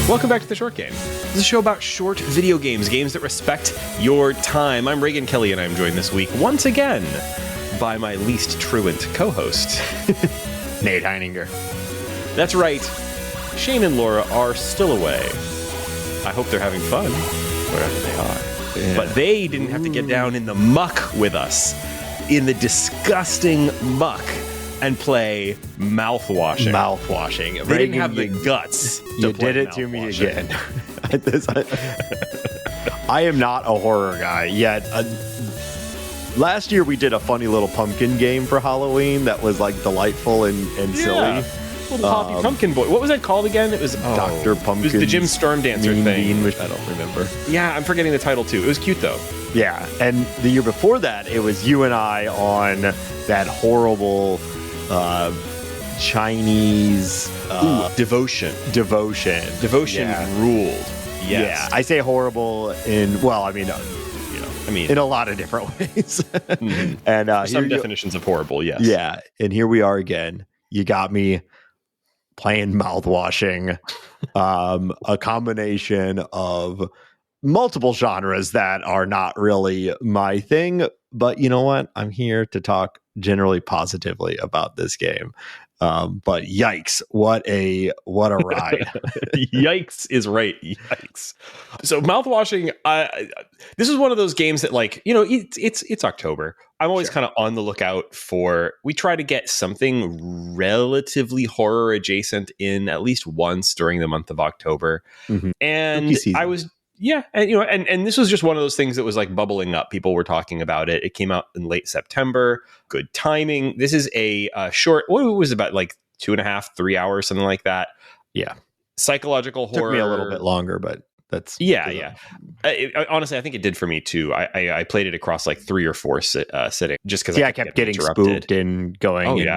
Welcome back to The Short Game. This is a show about short video games, games that respect your time. I'm Raygan Kelly, and I'm joined this week once again by my least truant co-host, Nate Heininger. That's right. Shane and Laura are still away. I hope they're having fun, wherever they are. Yeah. But they didn't have to get down in the muck with us, in the disgusting muck, and play Mouthwashing. Mouthwashing. They didn't have the guts. You did it to me again. I am not a horror guy yet. Last year we did a funny little pumpkin game for Halloween that was like delightful and silly. Little Poppy Pumpkin Boy. What was that called again? It was Dr. Pumpkin. It was the Jim Storm Dancer thing. Which I don't remember. Yeah, I'm forgetting the title too. It was cute though. Yeah, and the year before that, it was you and I on that horrible Chinese Devotion. Devotion Ruled. Yes. Yeah, I say horrible in in a lot of different ways. Mm-hmm. And some definitions of horrible, yes. Yeah, and here we are again. You got me playing Mouthwashing, a combination of multiple genres that are not really my thing. But you know what? I'm here to talk generally positively about this game. But yikes, what a ride. Yikes is right. Yikes. So Mouthwashing, this is one of those games that, like, you know, it's October. I'm always kind of on the lookout for, we try to get something relatively horror adjacent in at least once during the month of October. Mm-hmm. And I was, and this was just one of those things that was like bubbling up. People were talking about it. It came out in late September. Good timing. This is a short, what was it, about like 2.5, 3 hours, something like that. Yeah. Psychological horror. Took me a little bit longer, but that's... Yeah. Honestly, I think it did for me too. I played it across like 3 or 4 sittings just because I kept getting spooked and going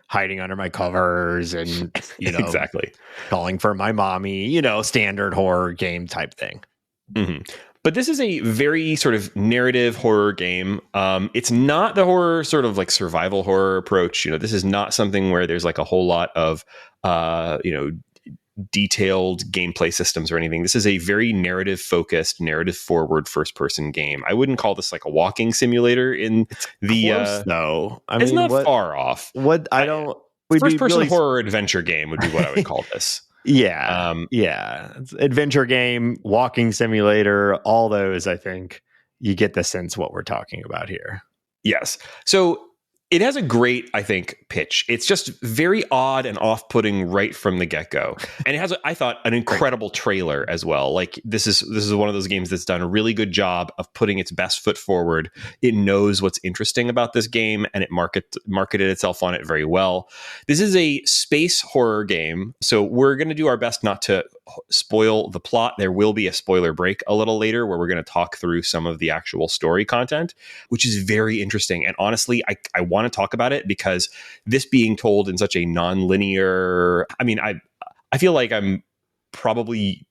hiding under my covers and, exactly calling for my mommy, standard horror game type thing. Mm-hmm. But this is a very sort of narrative horror game. It's not the horror sort of like survival horror approach. This is not something where there's like a whole lot of, detailed gameplay systems or anything. This is a very narrative focused, narrative forward first person game. I wouldn't call this like a walking simulator in the close, though. I it's mean, not far off. First person horror adventure game would be what I would call this. Yeah. It's adventure game, walking simulator, all those. I think you get the sense what we're talking about here. Yes. So it has a great, I think, pitch. It's just very odd and off-putting right from the get-go. And it has, I thought, an incredible trailer as well. Like, this is one of those games that's done a really good job of putting its best foot forward. It knows what's interesting about this game, and it marketed itself on it very well. This is a space horror game, so we're going to do our best not to spoil the plot. There will be a spoiler break a little later where we're going to talk through some of the actual story content, which is very interesting. And honestly, I want to talk about it because this being told in such a non-linear, I mean, I feel like I'm probably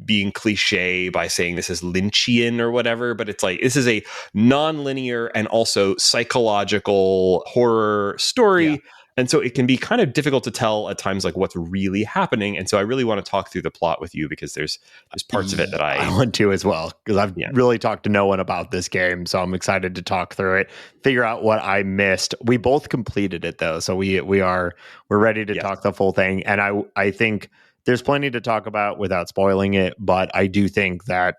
being cliche by saying this is Lynchian or whatever, but it's like, this is a non-linear and also psychological horror story. Yeah. And so it can be kind of difficult to tell at times like what's really happening. And so I really want to talk through the plot with you because there's parts of it that I want to as well, because I've really talked to no one about this game. So I'm excited to talk through it, figure out what I missed. We both completed it though. So we're ready to talk the full thing. And I think there's plenty to talk about without spoiling it. But I do think that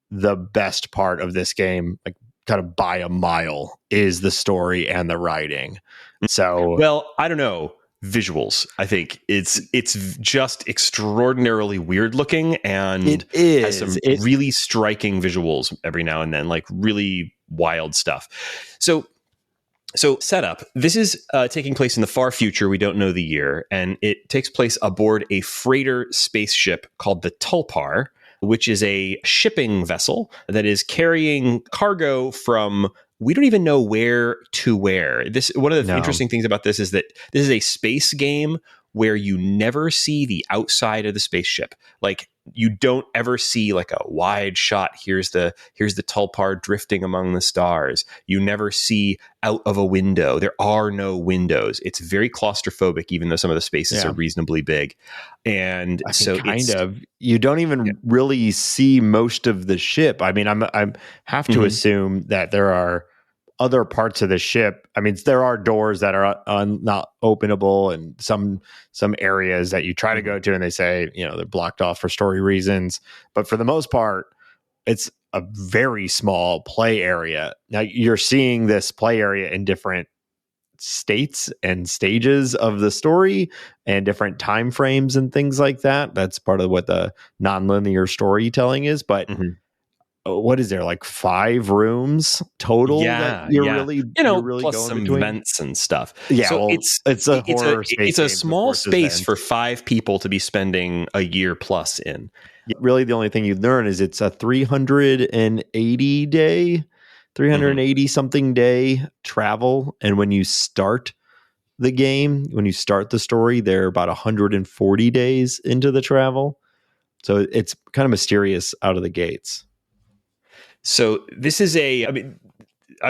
the best part of this game, like kind of by a mile, is the story and the writing. So, well, I don't know. Visuals, I think it's just extraordinarily weird looking, and it is. Has some really striking visuals every now and then, like really wild stuff. So setup. This is taking place in the far future. We don't know the year, and it takes place aboard a freighter spaceship called the Tulpar, which is a shipping vessel that is carrying cargo from, we don't even know where to where. One of the interesting things about this is that this is a space game where you never see the outside of the spaceship. Like, you don't ever see like a wide shot. Here's the Tulpar drifting among the stars. You never see out of a window. There are no windows. It's very claustrophobic, even though some of the spaces are reasonably big. And so you don't even really see most of the ship. I mean, I'm have to assume that there are other parts of the ship. I mean, there are doors that are not openable, and some areas that you try to go to and they say, they're blocked off for story reasons. But for the most part, it's a very small play area. Now you're seeing this play area in different states and stages of the story and different time frames and things like that. That's part of what the nonlinear storytelling is. But what is there, like 5 rooms total? Yeah, you're really plus going some between? Vents and stuff. Yeah, so it's a horror space. It's a small space for 5 people to be spending a year plus in. Really, the only thing you learn is it's a 380 something day travel, and when you start the game, when you start the story, they're about 140 days into the travel. So it's kind of mysterious out of the gates. So this is I'm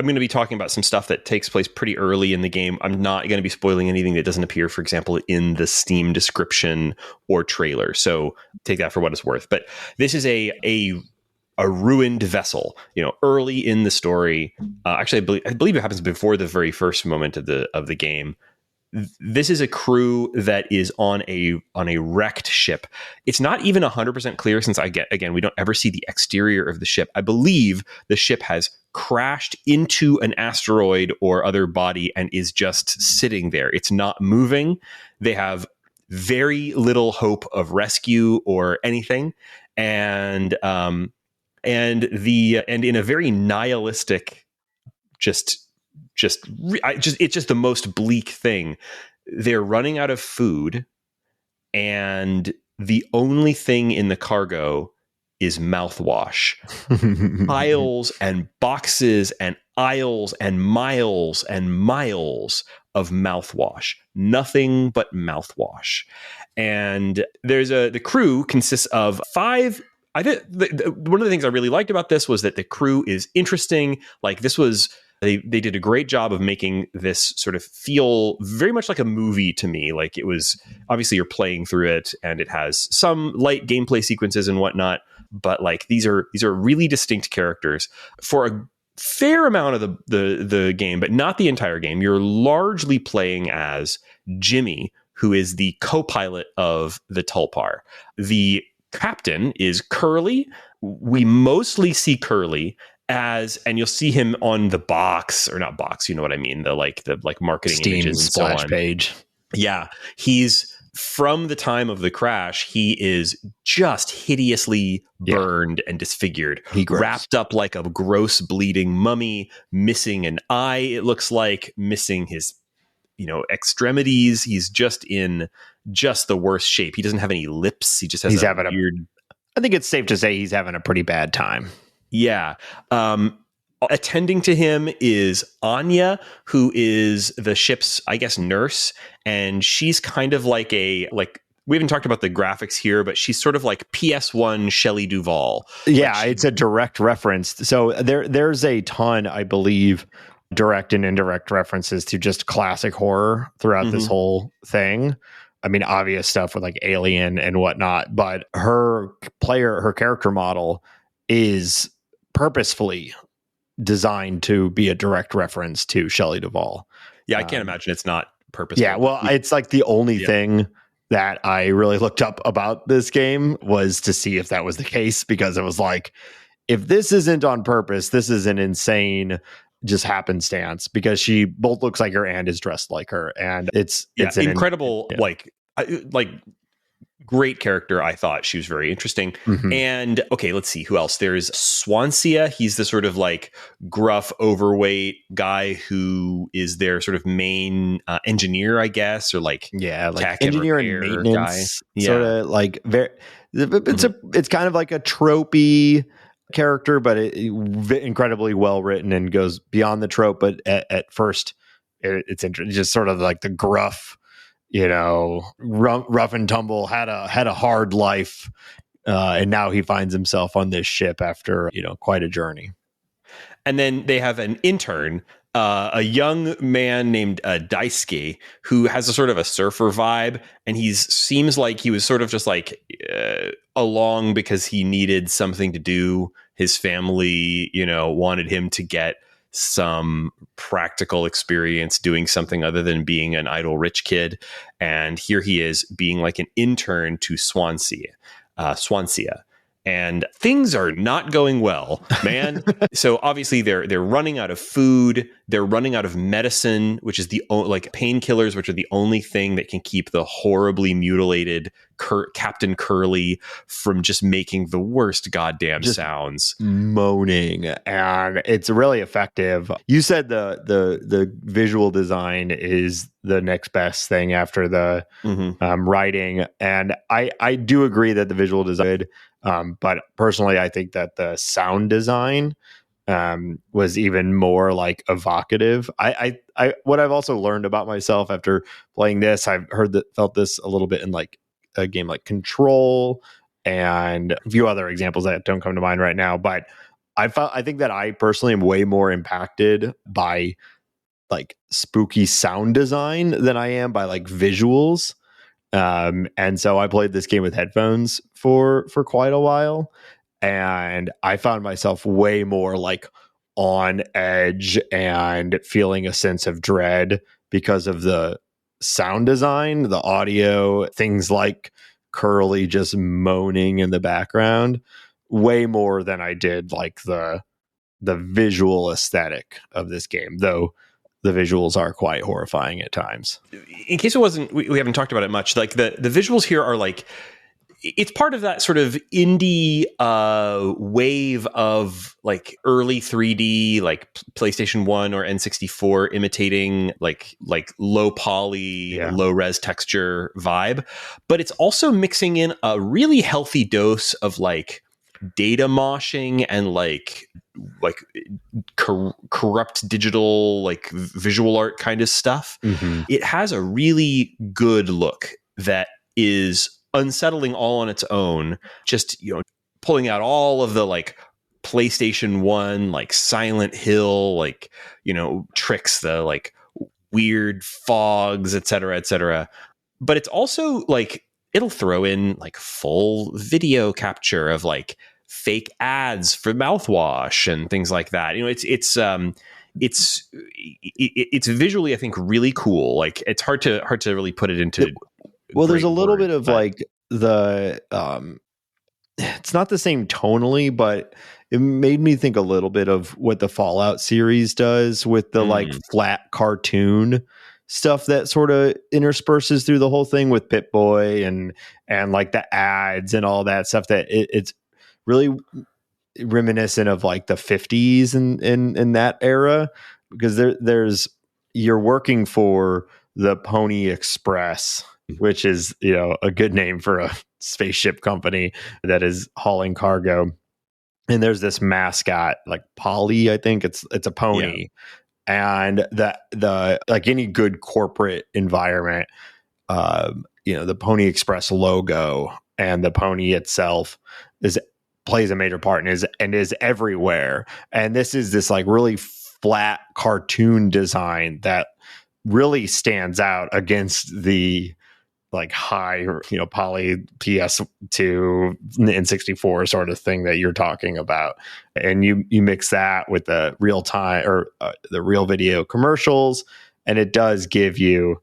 going to be talking about some stuff that takes place pretty early in the game. I'm not going to be spoiling anything that doesn't appear, for example, in the Steam description or trailer. So take that for what it's worth. But this is a ruined vessel, early in the story. Actually, I believe it happens before the very first moment of the game. This is a crew that is on a wrecked ship. It's not even 100% clear, since we don't ever see the exterior of the ship. I believe the ship has crashed into an asteroid or other body and is just sitting there. It's not moving. They have very little hope of rescue or anything, and in a very nihilistic, it's just the most bleak thing. They're running out of food, and the only thing in the cargo is mouthwash. Piles and boxes and aisles and miles of mouthwash. Nothing but mouthwash. And the crew consists of 5. I think one of the things I really liked about this was that the crew is interesting. Like, this was, they did a great job of making this sort of feel very much like a movie to me. Like, it was, obviously you're playing through it and it has some light gameplay sequences and whatnot, but like these are really distinct characters for a fair amount of the game, but not the entire game. You're largely playing as Jimmy, who is the co-pilot of the Tulpar. The captain is Curly. We mostly see Curly and you'll see him on the box, or not box, you know what I mean, the marketing Steam images and splash so on. Page. Yeah, he's from the time of the crash. He is just hideously burned and disfigured, wrapped up like a gross bleeding mummy, missing an eye. It looks like, missing his extremities. He's just in the worst shape. He doesn't have any lips. He just has weird. I think it's safe to say he's having a pretty bad time. Yeah. Attending to him is Anya, who is the ship's, I guess, nurse. And she's kind of like we haven't talked about the graphics here, but she's sort of like PS1 Shelley Duvall. Yeah, it's a direct reference. So there's a ton, I believe, direct and indirect references to just classic horror throughout this whole thing. I mean, obvious stuff with like Alien and whatnot, but her character model is purposefully designed to be a direct reference to Shelley Duvall. Yeah, I can't imagine it's not purposeful. Yeah, well, it's like the only thing that I really looked up about this game was to see if that was the case, because it was like, if this isn't on purpose, this is an insane just happenstance, because she both looks like her and is dressed like her, and it's an incredible great character. I thought she was very interesting. And okay, let's see who else. There's Swansea. He's the sort of like gruff, overweight guy who is their sort of main engineer, I guess, or like engineer and maintenance guy. Sort of like very. It's kind of like a tropey character, but incredibly well written and goes beyond the trope. But at first, it's interesting. Just sort of like the gruff, rough and tumble, had a hard life, And now he finds himself on this ship after, quite a journey. And then they have an intern, a young man named Daisuke, who has a sort of a surfer vibe, and seems like he was sort of just like along because he needed something to do. His family, wanted him to get some practical experience doing something other than being an idle rich kid. And here he is being like an intern to Swansea. And things are not going well, man. So obviously they're running out of food, they're running out of medicine, which is like painkillers, which are the only thing that can keep the horribly mutilated Captain Curly from just making the worst goddamn sounds, moaning, and it's really effective. You said the visual design is the next best thing after the writing, and I do agree that the visual design. But personally, I think that the sound design was even more like evocative. I what I've also learned about myself after playing this, I've felt this a little bit in like a game like Control and a few other examples that don't come to mind right now. But I think that I personally am way more impacted by like spooky sound design than I am by like visuals. And so I played this game with headphones for quite a while, and I found myself way more like on edge and feeling a sense of dread because of the sound design, the audio, things like Curly just moaning in the background, way more than I did like the visual aesthetic of this game, though the visuals are quite horrifying at times. In case it wasn't, we haven't talked about it much. Like the visuals here are like, it's part of that sort of indie wave of like early 3D, like PlayStation 1 or N64 imitating like low poly, low res texture vibe. But it's also mixing in a really healthy dose of like data moshing and like corrupt digital like visual art kind of stuff. It has a really good look that is unsettling all on its own, just pulling out all of the like PlayStation 1 like Silent Hill like tricks, the like weird fogs, etc. But it's also like it'll throw in like full video capture of like fake ads for mouthwash and things like that. It's visually, I think, really cool. Like it's hard to really put it into. Well, there's a little bit of like the it's not the same tonally, but it made me think a little bit of what the Fallout series does with the like flat cartoon stuff that sort of intersperses through the whole thing with Pip-Boy and like the ads and all that stuff, that it's really reminiscent of like the 50s in that era, because there's you're working for the Pony Express, which is a good name for a spaceship company that is hauling cargo, and there's this mascot like Polly, I think it's a pony. And the like any good corporate environment, the Pony Express logo and the pony itself plays a major part and is everywhere. And this is this like really flat cartoon design that really stands out against the like high, poly PS2 N64 sort of thing that you're talking about. And you mix that with the real time or the real video commercials, and it does give you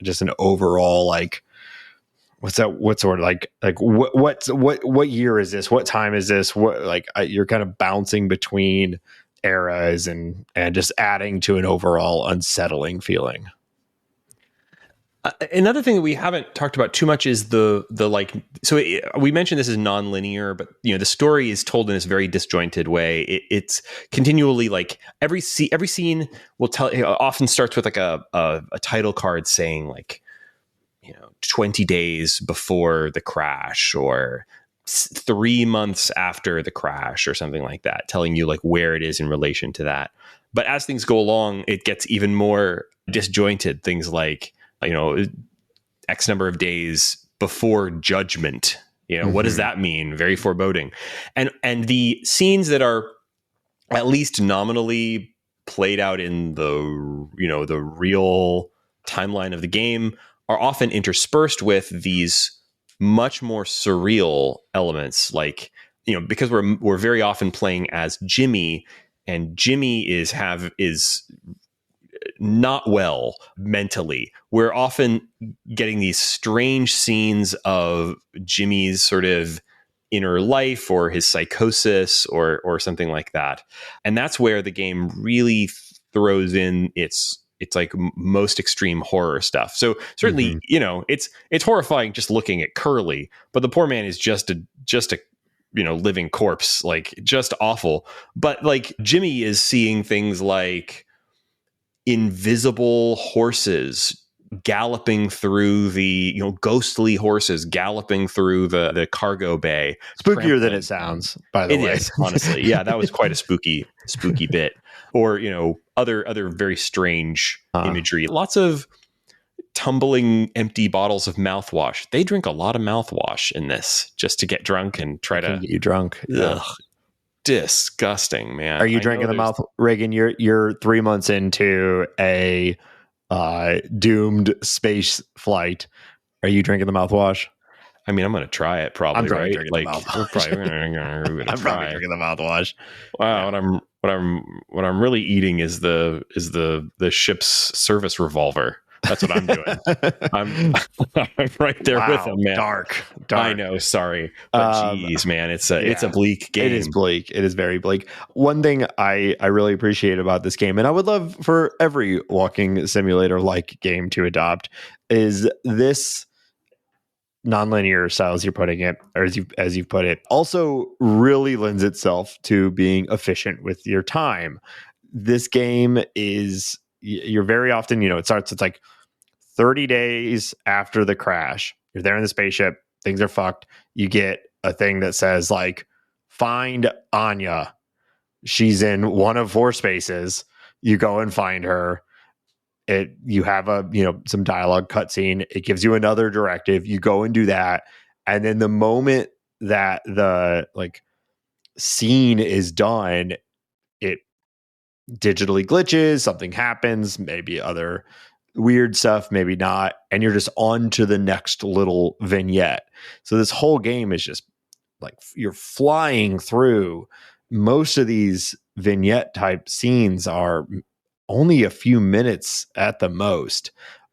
just an overall like, what sort of like what year is this? What time is this? What like you're kind of bouncing between eras and just adding to an overall unsettling feeling. Another thing that we haven't talked about too much is the like. So we mentioned this is non-linear, but the story is told in this very disjointed way. It's continually like every scene will tell. It often starts with like a title card saying like 20 days before the crash or 3 months after the crash or something like that, telling you like where it is in relation to that. But as things go along, it gets even more disjointed. Things like X number of days before judgment, What does that mean? Very foreboding. And the scenes that are at least nominally played out in the the real timeline of the game are often interspersed with these much more surreal elements, like because we're very often playing as Jimmy, and Jimmy is not well mentally. We're often getting these strange scenes of Jimmy's sort of inner life or his psychosis or something like that. And that's where the game really throws in its like most extreme horror stuff. So certainly, it's horrifying just looking at Curly, but the poor man is just a living corpse, like just awful. But like Jimmy is seeing things like invisible horses galloping through the ghostly horses galloping through the cargo bay. Spookier than it sounds, by the way. It is, honestly. Yeah, that was quite a spooky bit. Or other very strange imagery. Lots of tumbling empty bottles of mouthwash. They drink a lot of mouthwash in this just to get drunk and try to get you drunk. Ugh, disgusting, man. Are you drinking the mouth, Raygan? You're 3 months into a doomed space flight. Are you drinking the mouthwash? I mean, I'm going to try it probably. I'm right? Drinking the mouthwash. I'm probably drinking the mouthwash. Wow, what I'm really eating is the ship's service revolver. That's what I'm doing. I'm right there with him, man. Dark. I know. Sorry, but geez, man, it's a bleak game. It is bleak. It is very bleak. One thing I really appreciate about this game, and I would love for every walking simulator like game to adopt, is this nonlinear style, as you're putting it, or as you put it, also really lends itself to being efficient with your time. This game is, you're very often, it's like 30 days after the crash. You're there in the spaceship, things are fucked. You get a thing that says like, find Anya. She's in one of 4 spaces. You go and find her. You have some dialogue cutscene. It gives you another directive. You go and do that. And then the moment that the scene is done, it digitally glitches, something happens, maybe other weird stuff, maybe not, and you're just on to the next little vignette. So this whole game is just like you're flying through. Most of these vignette type scenes are only a few minutes at the most,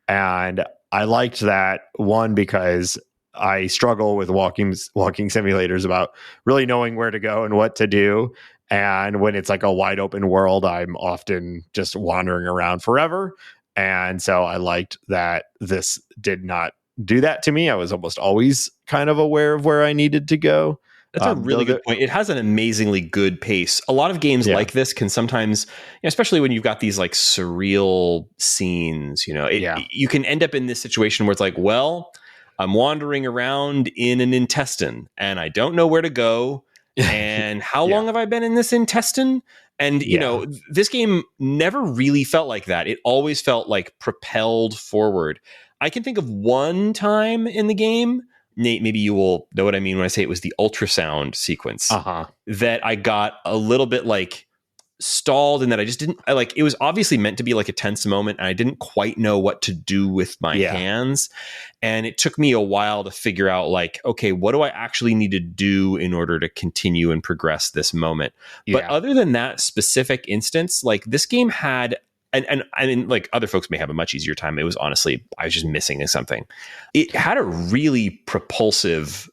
and I liked that one because I struggle with walking simulators about really knowing where to go and what to do. And when it's like a wide open world, I'm often just wandering around forever. And so I liked that this did not do that to me. I was almost always kind of aware of where I needed to go. That's a really good point. It has an amazingly good pace. A lot of games like this can sometimes, especially when you've got these like surreal scenes, you can end up in this situation where it's like, well, I'm wandering around in an intestine and I don't know where to go. And how long have I been in this intestine? And, this game never really felt like that. It always felt like propelled forward. I can think of one time in the game, Nate, maybe you will know what I mean when I say it was the ultrasound sequence, that I got a little bit like stalled and that I just didn't, it was obviously meant to be like a tense moment and I didn't quite know what to do with my hands. And it took me a while to figure out okay, what do I actually need to do in order to continue and progress this moment? But other than that specific instance, this game had, and I mean, other folks may have a much easier time. It was honestly, I was just missing something. It had a really propulsive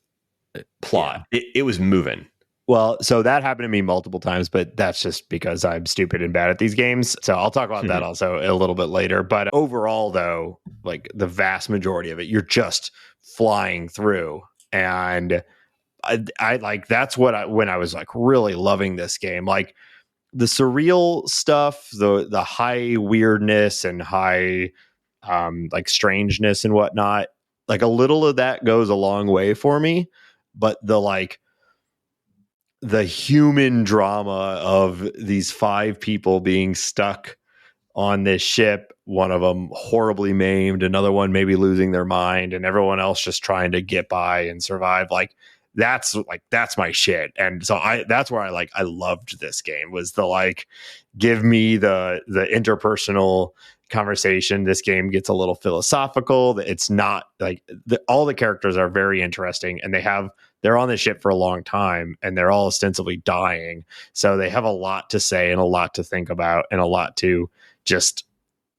plot. It was moving. Well, so that happened to me multiple times, but that's just because I'm stupid and bad at these games. So I'll talk about that also a little bit later. But overall, though, the vast majority of it, you're just flying through. And I that's what when I was really loving this game, the surreal stuff, the high weirdness and high strangeness and whatnot, a little of that goes a long way for me. But the human drama of these 5 people being stuck on this ship, one of them horribly maimed, another one maybe losing their mind, and everyone else just trying to get by and survive. that's my shit. And so that's where I loved this game, was the like, give me the interpersonal conversation. This game gets a little philosophical. It's not like all the characters are very interesting, and they're on the ship for a long time, and they're all ostensibly dying. So they have a lot to say and a lot to think about and a lot to just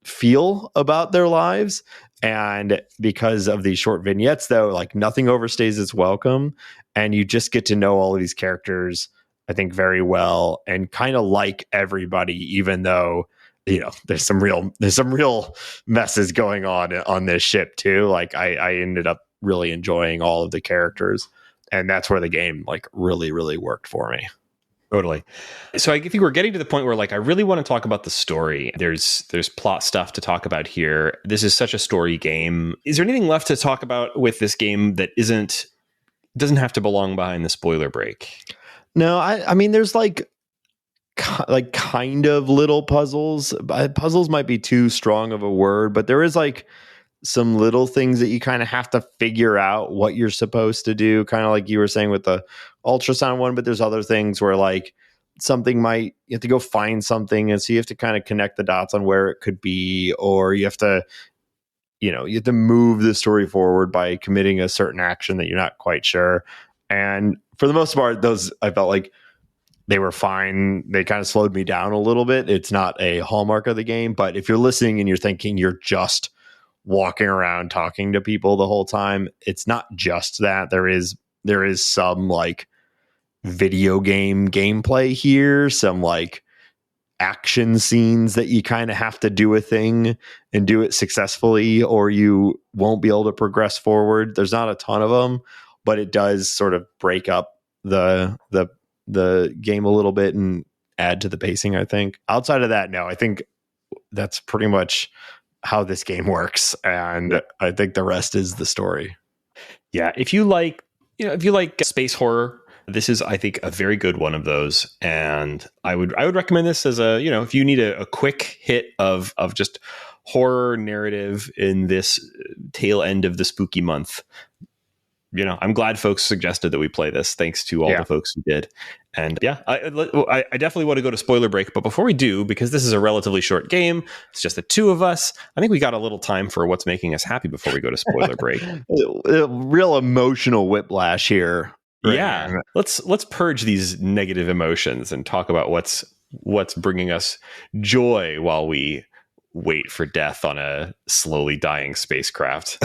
feel about their lives. And because of these short vignettes, though, like nothing overstays its welcome, and you just get to know all of these characters, I think, very well, and kind of like everybody, even though, you know, there's some real messes going on this ship too. Like I ended up really enjoying all of the characters, and that's where the game like really, really worked for me. Totally. So I think we're getting to the point where like I really want to talk about the story. There's plot stuff to talk about here. This is such a story game. Is there anything left to talk about with this game that doesn't have to belong behind the spoiler break? No, I mean there's like kind of little puzzles. Puzzles might be too strong of a word, but there is like some little things that you kind of have to figure out what you're supposed to do, kind of like you were saying with the ultrasound one. But there's other things where like you have to go find something, and so you have to kind of connect the dots on where it could be, or you have to move the story forward by committing a certain action that you're not quite sure. And for the most part, those, I felt like they were fine. They kind of slowed me down a little bit. It's not a hallmark of the game, but if you're listening and you're thinking you're just walking around talking to people the whole time, it's not just that. There is some like video game gameplay here, some like action scenes that you kind of have to do a thing and do it successfully, or you won't be able to progress forward. There's not a ton of them, but it does sort of break up the game a little bit and add to the pacing, I think. Outside of that, no, I think that's pretty much how this game works, and I think the rest is the story. Yeah, if you like space horror, this is, I think, a very good one of those, and I would recommend this as a, if you need a quick hit of just horror narrative in this tail end of the spooky month. I'm glad folks suggested that we play this. Thanks to all the folks who did. And I definitely want to go to spoiler break. But before we do, because this is a relatively short game, it's just the two of us, I think we got a little time for what's making us happy before we go to spoiler break. Real emotional whiplash here. Right? Yeah. Let's purge these negative emotions and talk about what's bringing us joy while we wait for death on a slowly dying spacecraft.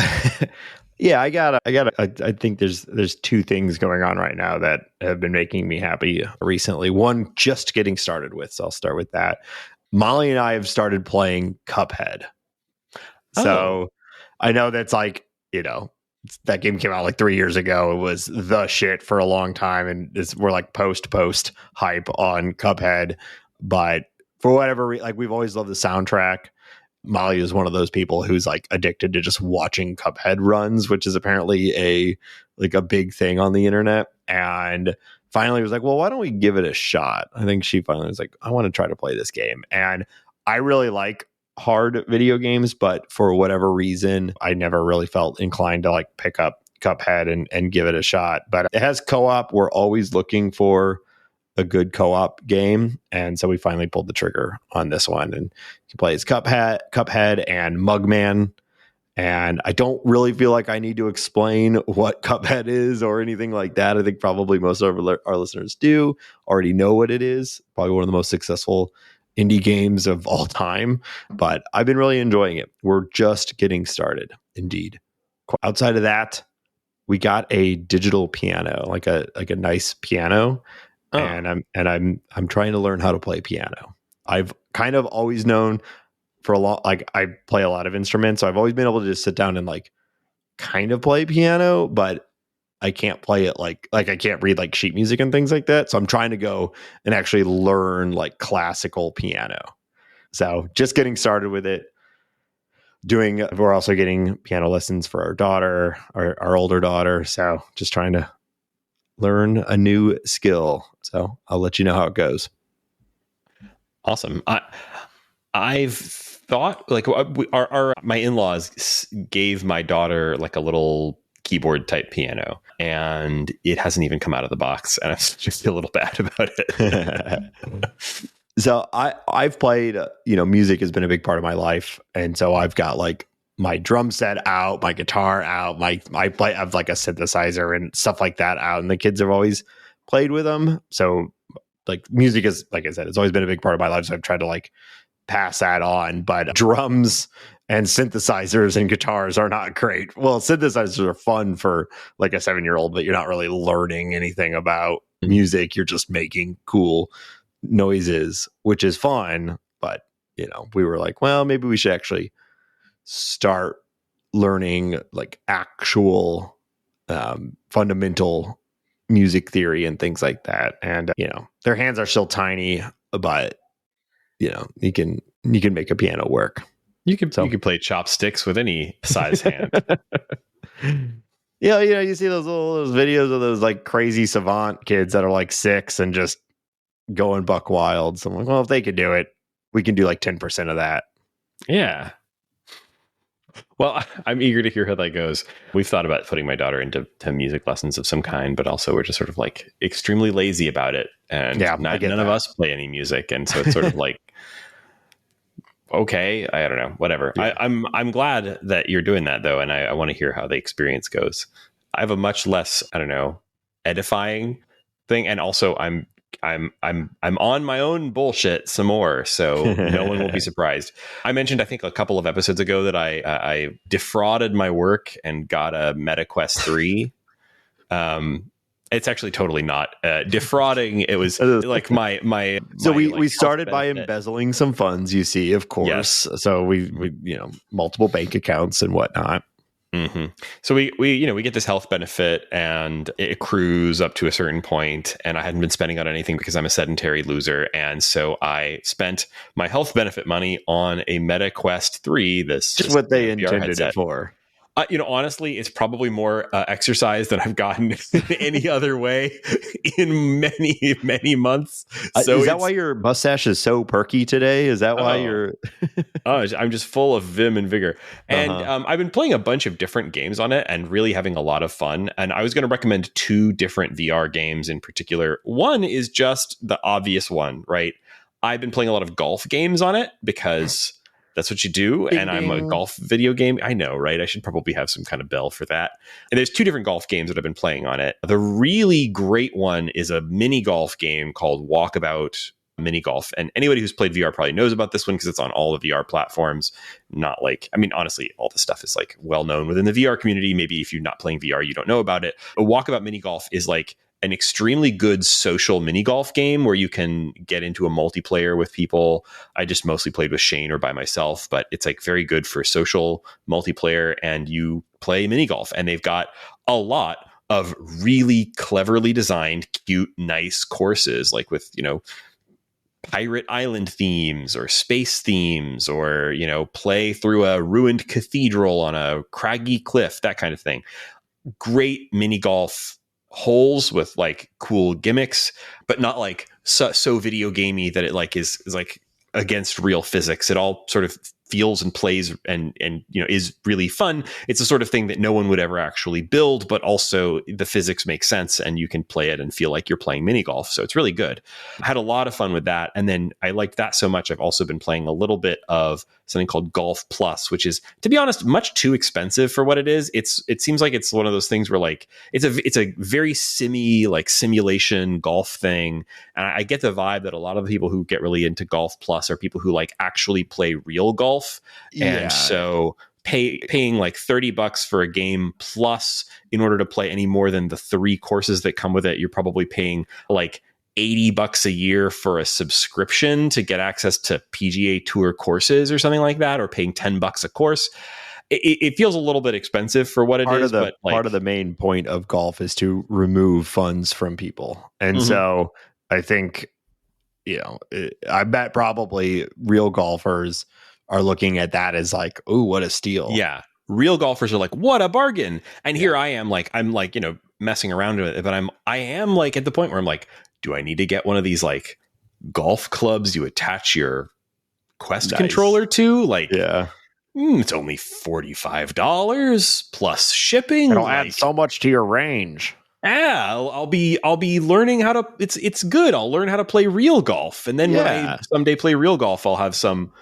Yeah, I think there's two things going on right now that have been making me happy recently. One, just getting started with, so I'll start with that. Molly and I have started playing Cuphead. So I know that's like, that game came out like 3 years ago. It was the shit for a long time, and we're like post hype on Cuphead. But for whatever reason, like, we've always loved the soundtrack. Molly is one of those people who's like addicted to just watching Cuphead runs, which is apparently a big thing on the internet. And finally was like, well, why don't we give it a shot? I think she finally was like, I want to try to play this game. And I really like hard video games, but for whatever reason, I never really felt inclined to like pick up Cuphead and give it a shot. But it has co-op. We're always looking for a good co-op game, and so we finally pulled the trigger on this one, and he plays Cuphead and Mugman. And I don't really feel like I need to explain what Cuphead is or anything like that. I think probably most of our listeners do already know what it is. Probably one of the most successful indie games of all time, but I've been really enjoying it. We're just getting started, indeed. Outside of that, we got a digital piano, like a nice piano. And I'm trying to learn how to play piano. I've kind of always known for a lot, like I play a lot of instruments, so I've always been able to just sit down and like kind of play piano, but I can't play it like I can't read like sheet music and things like that. So I'm trying to go and actually learn like classical piano. So just getting started with it. We're also getting piano lessons for our daughter, our older daughter. So just trying to learn a new skill. So I'll let you know how it goes. Awesome. I've thought like my in-laws gave my daughter like a little keyboard type piano, and it hasn't even come out of the box, and I just feel a little bad about it. So I've played, music has been a big part of my life, and so I've got like my drum set out, my guitar out, I have like a synthesizer and stuff like that out, and the kids have always played with them. So like music is, like I said, it's always been a big part of my life. So I've tried to like pass that on, but drums and synthesizers and guitars are not great. Well, synthesizers are fun for like a 7-year-old, but you're not really learning anything about music. You're just making cool noises, which is fun. But, we were like, well, maybe we should actually start learning like actual fundamental music theory and things like that. And, their hands are still tiny, but, you can make a piano work. You can play chopsticks with any size hand. Yeah, you see those videos of those like crazy savant kids that are like 6 and just going buck wild. So I'm like, well, if they could do it, we can do like 10% of that. Yeah. Well, I'm eager to hear how that goes. We've thought about putting my daughter into music lessons of some kind, but also we're just sort of like extremely lazy about it. And none of us play any music. And so it's sort of like, okay, I don't know, whatever. Yeah. I'm glad that you're doing that though. And I want to hear how the experience goes. I have a much less, I don't know, edifying thing. And also I'm on my own bullshit some more, so no one will be surprised. I mentioned, I think a couple of episodes ago that I defrauded my work and got a MetaQuest 3. It's actually totally not defrauding. It was like my so my, we started by embezzling some funds, you see, of course. Yes. So we multiple bank accounts and whatnot. Mm-hmm. So we get this health benefit, and it accrues up to a certain point, and I hadn't been spending on anything because I'm a sedentary loser, and so I spent my health benefit money on a MetaQuest 3. This just what they intended it for. Honestly, it's probably more exercise than I've gotten any other way in many, many months. So is that why your mustache is so perky today? Is that why you're... I'm just full of vim and vigor. And I've been playing a bunch of different games on it and really having a lot of fun. And I was going to recommend 2 different VR games in particular. One is just the obvious one, right? I've been playing a lot of golf games on it because... that's what you do. Ding, and I'm a golf video game. I know, right? I should probably have some kind of bell for that. And there's 2 different golf games that I've been playing on it. The really great one is a mini golf game called Walkabout Mini Golf. And anybody who's played VR probably knows about this one because it's on all the VR platforms. Not like, I mean, honestly, all this stuff is like well known within the VR community. Maybe if you're not playing VR, you don't know about it. A Walkabout Mini Golf is like an extremely good social mini golf game where you can get into a multiplayer with people. I just mostly played with Shane or by myself, but it's like very good for social multiplayer, and you play mini golf, and they've got a lot of really cleverly designed, cute, nice courses, like with, pirate island themes or space themes, or, play through a ruined cathedral on a craggy cliff, that kind of thing. Great mini golf holes with like cool gimmicks, but not like so video gamey that it like is like against real physics. It all sort of feels and plays and is really fun. It's the sort of thing that no one would ever actually build, but also the physics make sense and you can play it and feel like you're playing mini golf. So it's really good. I had a lot of fun with that. And then I liked that so much, I've also been playing a little bit of something called Golf Plus, which is, to be honest, much too expensive for what it is. It seems like it's one of those things where like it's a very simulation golf thing. And I get the vibe that a lot of the people who get really into Golf Plus are people who like actually play real golf. And so paying like $30 for a game plus, in order to play any more than the 3 courses that come with it, you're probably paying like $80 a year for a subscription to get access to PGA Tour courses or something like that, or paying $10 a course. It feels a little bit expensive for what it is. But part of the main point of golf is to remove funds from people. And so I think, I bet probably real golfers are looking at that as like, ooh, what a steal. Yeah. Real golfers are like, what a bargain. And here I am, like, I'm like, messing around with it, but I am like at the point where I'm like, do I need to get one of these like golf clubs you attach your Quest controller to? Like, It's only $45 plus shipping. It'll add so much to your range. Yeah, I'll be learning how to. It's good. I'll learn how to play real golf, and then when I someday play real golf, I'll have some.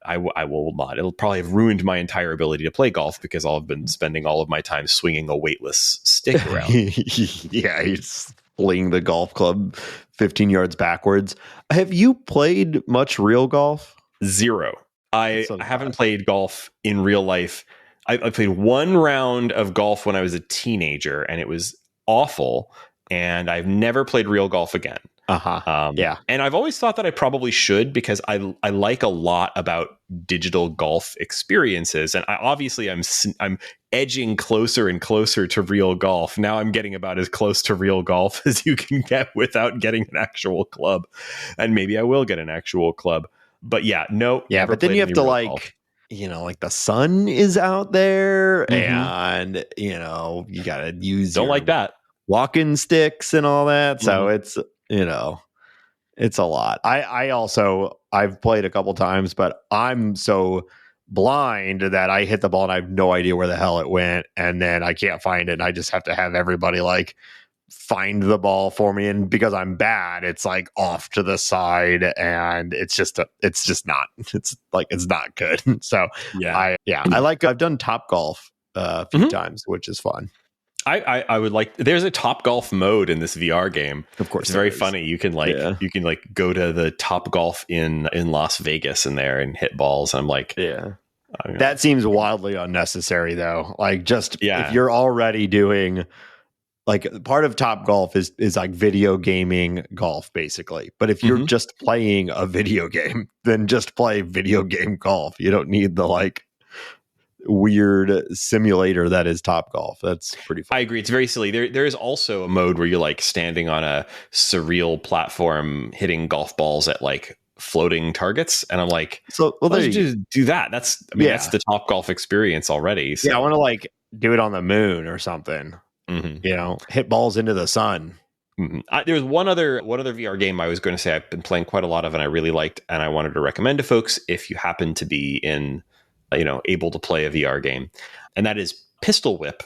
I will not. It'll probably have ruined my entire ability to play golf because I'll have been spending all of my time swinging a weightless stick around. Yeah, he's flinging the golf club 15 yards backwards. Have you played much real golf? Zero. I haven't played golf in real life. I played one round of golf when I was a teenager, and it was awful. And I've never played real golf again. Yeah. And I've always thought that I probably should because I like a lot about digital golf experiences. And I'm edging closer and closer to real golf. Now I'm getting about as close to real golf as you can get without getting an actual club. And maybe I will get an actual club. But yeah, no. Yeah, but then you have to golf. The sun is out there and, you got to use Don't like that. Walking sticks and all that. So it's, it's a lot. I've played a couple times, but I'm so blind that I hit the ball and I have no idea where the hell it went. And then I can't find it. And I just have to have everybody find the ball for me. And because I'm bad, it's off to the side and it's not good. So I've done Top Golf a few times, which is fun. I would there's a Top Golf mode in this VR game. Of course. It's very funny. You can go to the Top Golf in Las Vegas in there and hit balls. I'm that seems wildly unnecessary though. If you're already doing part of Top Golf is video gaming golf basically. But if you're just playing a video game, then just play video game golf. You don't need the weird simulator that is Top Golf. That's pretty fun. I agree. It's very silly. There is also a mode where you're standing on a surreal platform hitting golf balls at floating targets. And I'm let's just do that. That's the Top Golf experience already. So. Yeah, I want to do it on the moon or something. Hit balls into the sun. There's one other VR game I was going to say I've been playing quite a lot of and I really liked and I wanted to recommend to folks if you happen to be able to play a VR game, and that is Pistol Whip.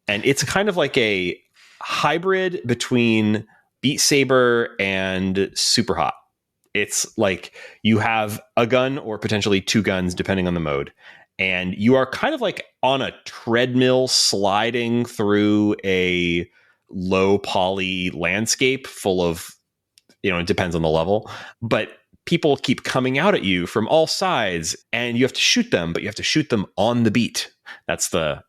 And it's kind of like a hybrid between Beat Saber and Super Hot. It's you have a gun or potentially two guns depending on the mode, and you are kind of on a treadmill sliding through a low poly landscape full of, it depends on the level, but people keep coming out at you from all sides and you have to shoot them, but you have to shoot them on the beat. That's the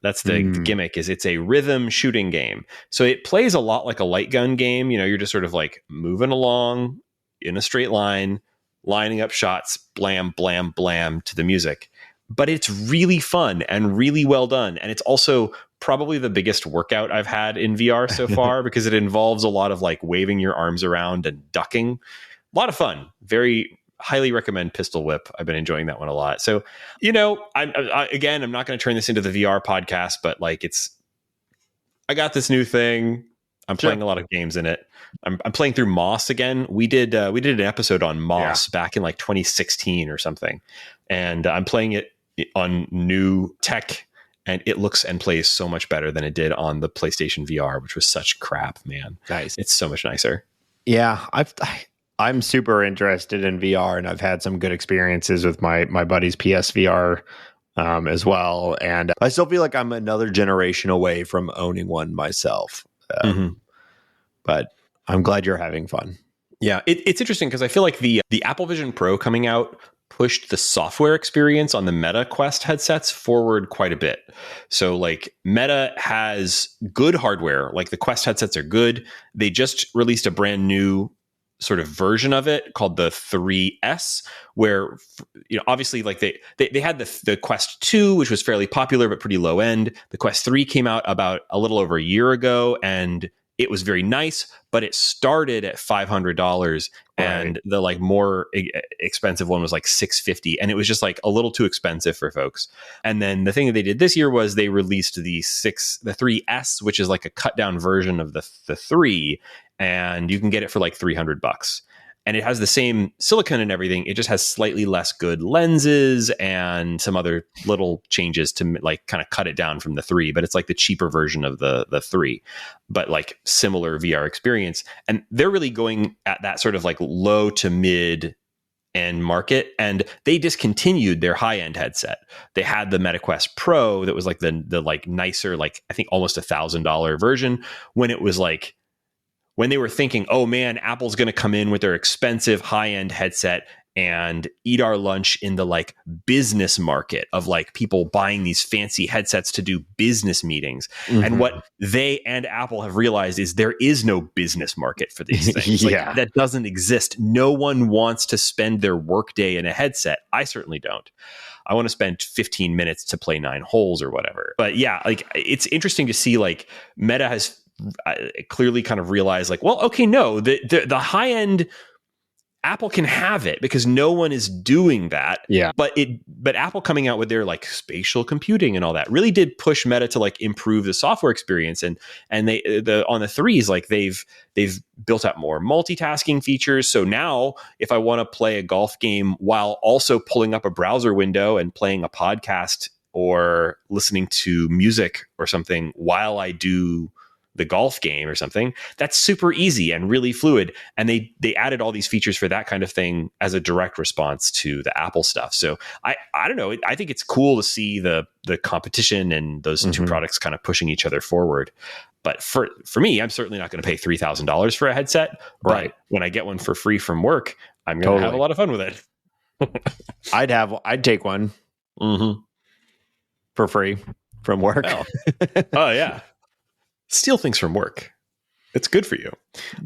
gimmick is it's a rhythm shooting game. So it plays a lot like a light gun game. You're just sort of moving along in a straight line, lining up shots, blam, blam, blam to the music. But it's really fun and really well done. And it's also probably the biggest workout I've had in VR so far because it involves a lot of waving your arms around and ducking. A lot of fun. Very highly recommend Pistol Whip. I've been enjoying that one a lot. So, I'm not going to turn this into the VR podcast, but I got this new thing. I'm playing a lot of games in it. I'm playing through Moss again. We did an episode on Moss back in 2016 or something. And I'm playing it on new tech and it looks and plays so much better than it did on the PlayStation VR, which was such crap, man. Nice. It's so much nicer. Yeah. I'm super interested in VR and I've had some good experiences with my buddy's PSVR as well. And I still feel like I'm another generation away from owning one myself. But I'm glad you're having fun. Yeah, it's interesting because I feel like the Apple Vision Pro coming out pushed the software experience on the Meta Quest headsets forward quite a bit. So Meta has good hardware, the Quest headsets are good. They just released a brand new sort of version of it called the 3S, where obviously they had the Quest 2, which was fairly popular but pretty low end. The Quest 3 came out about a little over a year ago and it was very nice, but it started at $500 and the more expensive one was $650, and it was just a little too expensive for folks. And then the thing that they did this year was they released the 3S, which is a cut down version of the 3, and you can get it for $300. and it has the same silicone and everything. It just has slightly less good lenses and some other little changes to like kind of cut it down from the 3, but it's like the cheaper version of the 3, but like similar VR experience. And they're really going at that sort of like low to mid end market, and they discontinued their high-end headset. They had the MetaQuest Pro that was like the like nicer, like I think almost $1,000 version, when it was like, when they were thinking, oh man, Apple's going to come in with their expensive high-end headset and eat our lunch in the like business market of like people buying these fancy headsets to do business meetings. Mm-hmm. And what they and Apple have realized is there is no business market for these things. Like, that doesn't exist. No one wants to spend their workday in a headset. I certainly don't. I want to spend 15 minutes to play 9 holes or whatever. But yeah, like it's interesting to see like Meta has clearly kind of realized like, well, okay, no, the high end Apple can have it because no one is doing that. Yeah. But Apple coming out with their like spatial computing and all that really did push Meta to like improve the software experience. And they on the 3s, like they've built out more multitasking features. So now if I want to play a golf game while also pulling up a browser window and playing a podcast or listening to music or something while I do the golf game or something, that's super easy and really fluid. And they added all these features for that kind of thing as a direct response to the Apple stuff. So I don't know. I think it's cool to see the competition and those two products kind of pushing each other forward. But for me, I'm certainly not going to pay $3,000 for a headset. Right. But when I get one for free from work, I'm going to have a lot of fun with it. I'd take one for free from work. Oh yeah. Steal things from work. It's good for you.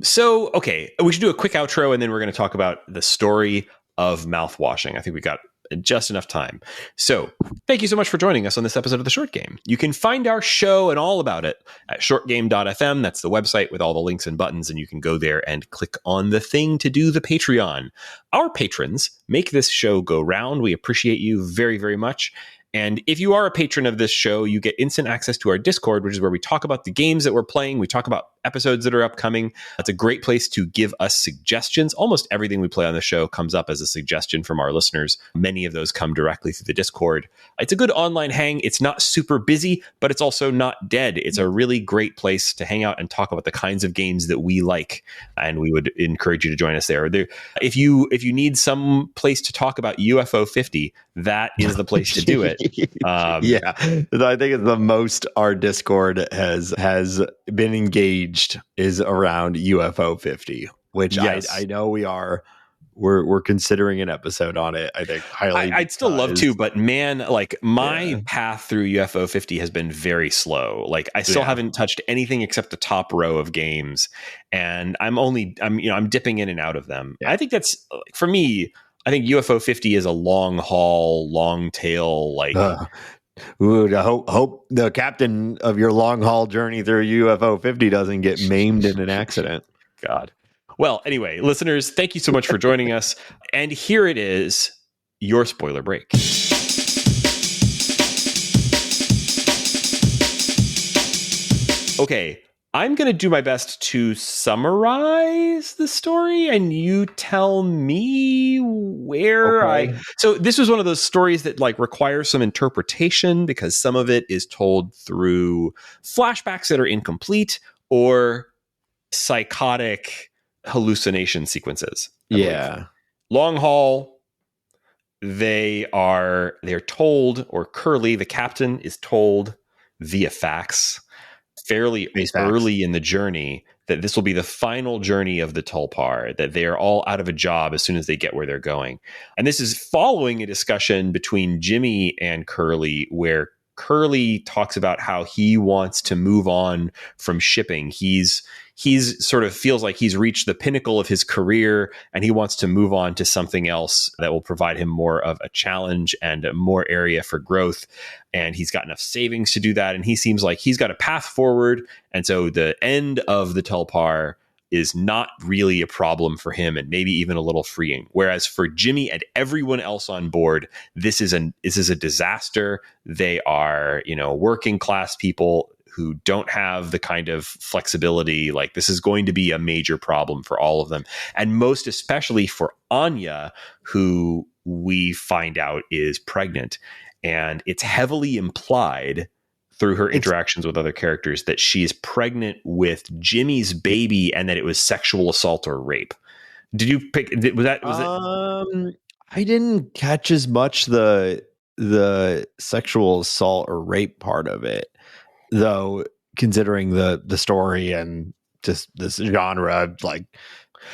So, okay, we should do a quick outro, and then we're going to talk about the story of mouthwashing. I think we got just enough time. So, thank you so much for joining us on this episode of The Short Game. You can find our show and all about it at shortgame.fm. That's the website with all the links and buttons, and you can go there and click on the thing to do the Patreon. Our patrons make this show go round. We appreciate you very, very much. And if you are a patron of this show, you get instant access to our Discord, which is where we talk about the games that we're playing. We talk about episodes that are upcoming. It's a great place to give us suggestions. Almost everything we play on the show comes up as a suggestion from our listeners. Many of those come directly through the Discord. It's a good online hang. It's not super busy, but it's also not dead. It's a really great place to hang out and talk about the kinds of games that we like. And we would encourage you to join us there. If you need some place to talk about UFO 50, that is the place to do it. I think it's the most our Discord has been engaged is around UFO 50, which I know we're considering an episode on it. I think highly. I'd still love to, but man, like my path through UFO 50 has been very slow. Like I still haven't touched anything except the top row of games, and I'm dipping in and out of them. I think that's for me. I think UFO 50 is a long haul, long tail, like. I hope the captain of your long haul journey through UFO 50 doesn't get maimed in an accident. God. Well, anyway, listeners, thank you so much for joining us. And here it is, your spoiler break. Okay. I'm going to do my best to summarize the story, and you tell me where So this was one of those stories that like requires some interpretation because some of it is told through flashbacks that are incomplete or psychotic hallucination sequences. Long haul. They're told, or Curly, the captain, is told via fax fairly early in the journey that this will be the final journey of the Tulpar, that they are all out of a job as soon as they get where they're going. And this is following a discussion between Jimmy and Curly where Curly talks about how he wants to move on from shipping. He's sort of feels like he's reached the pinnacle of his career and he wants to move on to something else that will provide him more of a challenge and more area for growth. And he's got enough savings to do that. And he seems like he's got a path forward. And so the end of the Tulpar is not really a problem for him and maybe even a little freeing. Whereas for Jimmy and everyone else on board, this is a disaster. They are, working class people who don't have the kind of flexibility. Like, this is going to be a major problem for all of them. And most especially for Anya, who we find out is pregnant. And it's heavily implied through her interactions with other characters that she is pregnant with Jimmy's baby and that it was sexual assault or rape. Did you pick? Was it? I didn't catch as much the sexual assault or rape part of it, though, considering the story and just this genre, like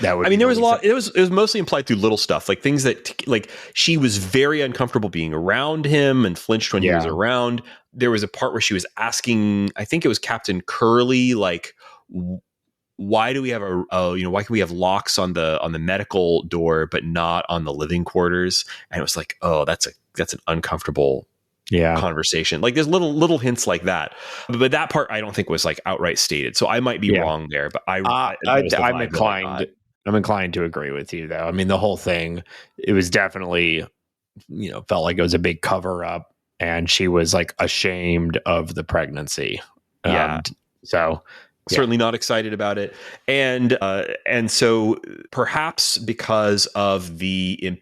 that would. I mean, there was a lot. It was mostly implied through little stuff, like things that, like, she was very uncomfortable being around him and flinched when he was around. There was a part where she was asking, I think it was Captain Curly, like, why do we have why can we have locks on the medical door but not on the living quarters? And it was like, oh, that's an uncomfortable conversation. Like, there's little hints like that, but that part I don't think was like outright stated. So I might be wrong there, but I'm inclined to agree with you, though. I mean, the whole thing, it was definitely, felt like it was a big cover up, and she was like ashamed of the pregnancy. So certainly not excited about it. And so perhaps because of the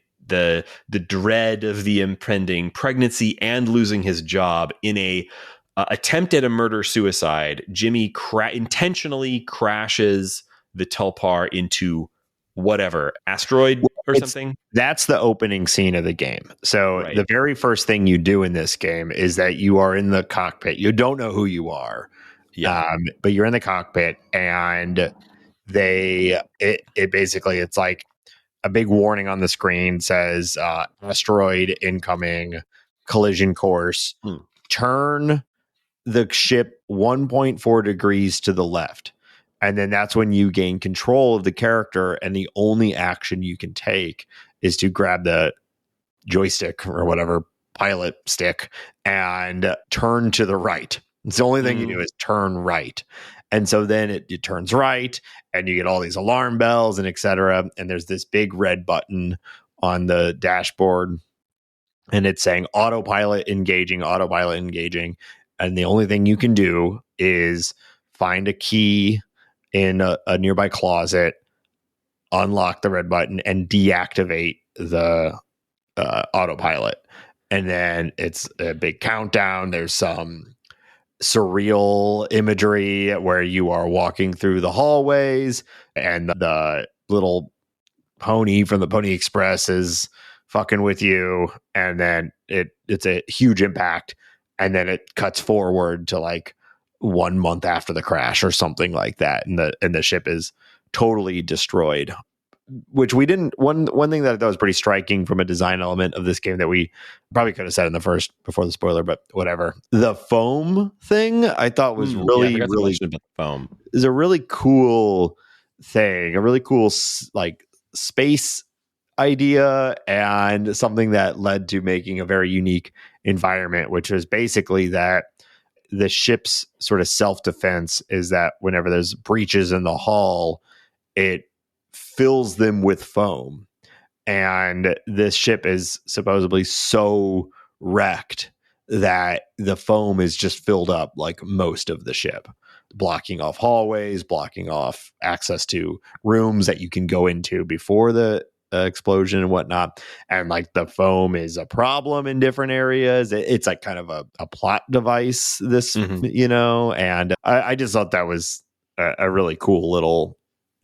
dread of the impending pregnancy and losing his job in a attempt at a murder suicide, Jimmy intentionally crashes the Tulpar into whatever asteroid or something. That's the opening scene of the game. So the very first thing you do in this game is that you are in the cockpit. You don't know who you are. But you're in the cockpit, and it's like a big warning on the screen says asteroid incoming, collision course. Turn the ship 1.4 degrees to the left. And then that's when you gain control of the character, and the only action you can take is to grab the joystick or whatever, pilot stick, and turn to the right. It's the only thing you do is turn right. And so then it turns right, and you get all these alarm bells and etc. And there's this big red button on the dashboard, and it's saying autopilot engaging. And the only thing you can do is find a key in a nearby closet, unlock the red button, and deactivate the autopilot. And then it's a big countdown. There's some surreal imagery where you are walking through the hallways, and the little pony from the Pony Express is fucking with you, and then it's a huge impact, and then it cuts forward to like 1 month after the crash or something like that, and the ship is totally destroyed. Which we didn't. One thing that was pretty striking from a design element of this game that we probably could have said in the first before the spoiler, but whatever. The foam thing I thought was really about the foam. Is a really cool thing, a really cool like space idea, and something that led to making a very unique environment, which is basically that the ship's sort of self-defense is that whenever there's breaches in the hull, it fills them with foam. And this ship is supposedly so wrecked that the foam is just filled up like most of the ship, blocking off hallways, blocking off access to rooms that you can go into before the explosion and whatnot. And like the foam is a problem in different areas. It's like kind of a plot device, this, and I just thought that was a really cool little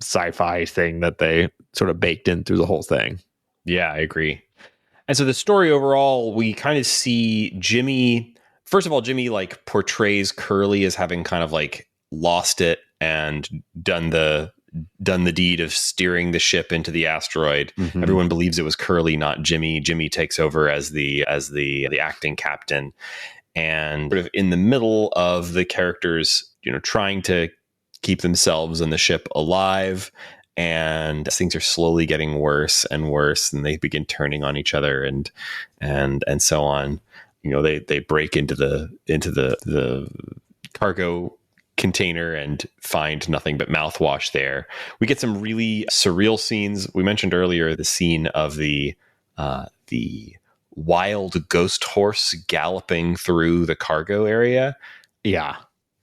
sci-fi thing that they sort of baked in through the whole thing. Yeah, I agree. And so the story overall, we kind of see Jimmy. First of all, Jimmy like portrays Curly as having kind of like lost it and done the deed of steering the ship into the asteroid. Everyone believes it was Curly, not Jimmy. Jimmy takes over as the acting captain, and sort of in the middle of the characters, trying to keep themselves and the ship alive, and things are slowly getting worse and worse, and they begin turning on each other and so on. They break into the cargo container and find nothing but mouthwash there. We get some really surreal scenes. We mentioned earlier the scene of the wild ghost horse galloping through the cargo area. Yeah.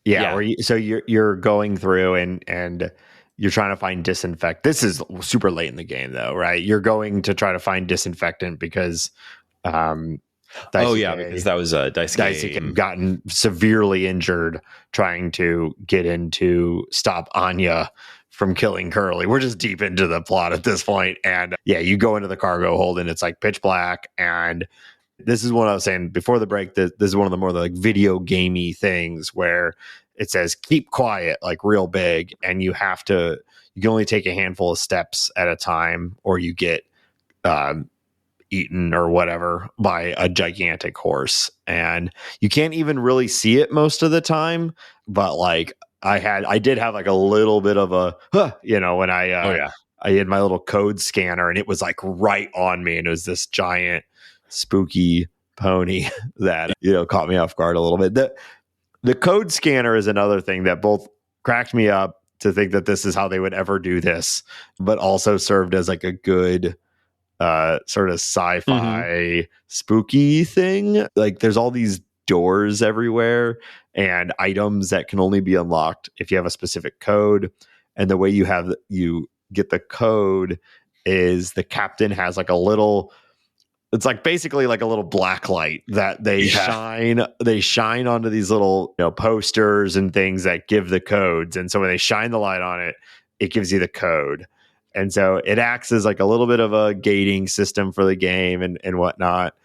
Yeah. So you're going through and you're trying to find disinfect. This is super late in the game though, right? You're going to try to find disinfectant because because that was Daisuke had gotten severely injured trying to get in to stop Anya from killing Curly. We're just deep into the plot at this point. And you go into the cargo hold and it's like pitch black. And this is what I was saying before the break. This is one of the more like video gamey things where it says keep quiet, like real big. And you can only take a handful of steps at a time or you get eaten or whatever by a gigantic horse. And you can't even really see it most of the time. But like I did have like a little bit of a, when I had my little code scanner and it was like right on me. And it was this giant spooky pony that, caught me off guard a little bit. The code scanner is another thing that both cracked me up to think that this is how they would ever do this, but also served as like a good sort of sci-fi spooky thing. Like there's all these doors everywhere and items that can only be unlocked if you have a specific code. And the way you get the code is the captain has like it's like basically like a little black light that they shine onto these little posters and things that give the codes. And so when they shine the light on it, it gives you the code. And so it acts as like a little bit of a gating system for the game and whatnot.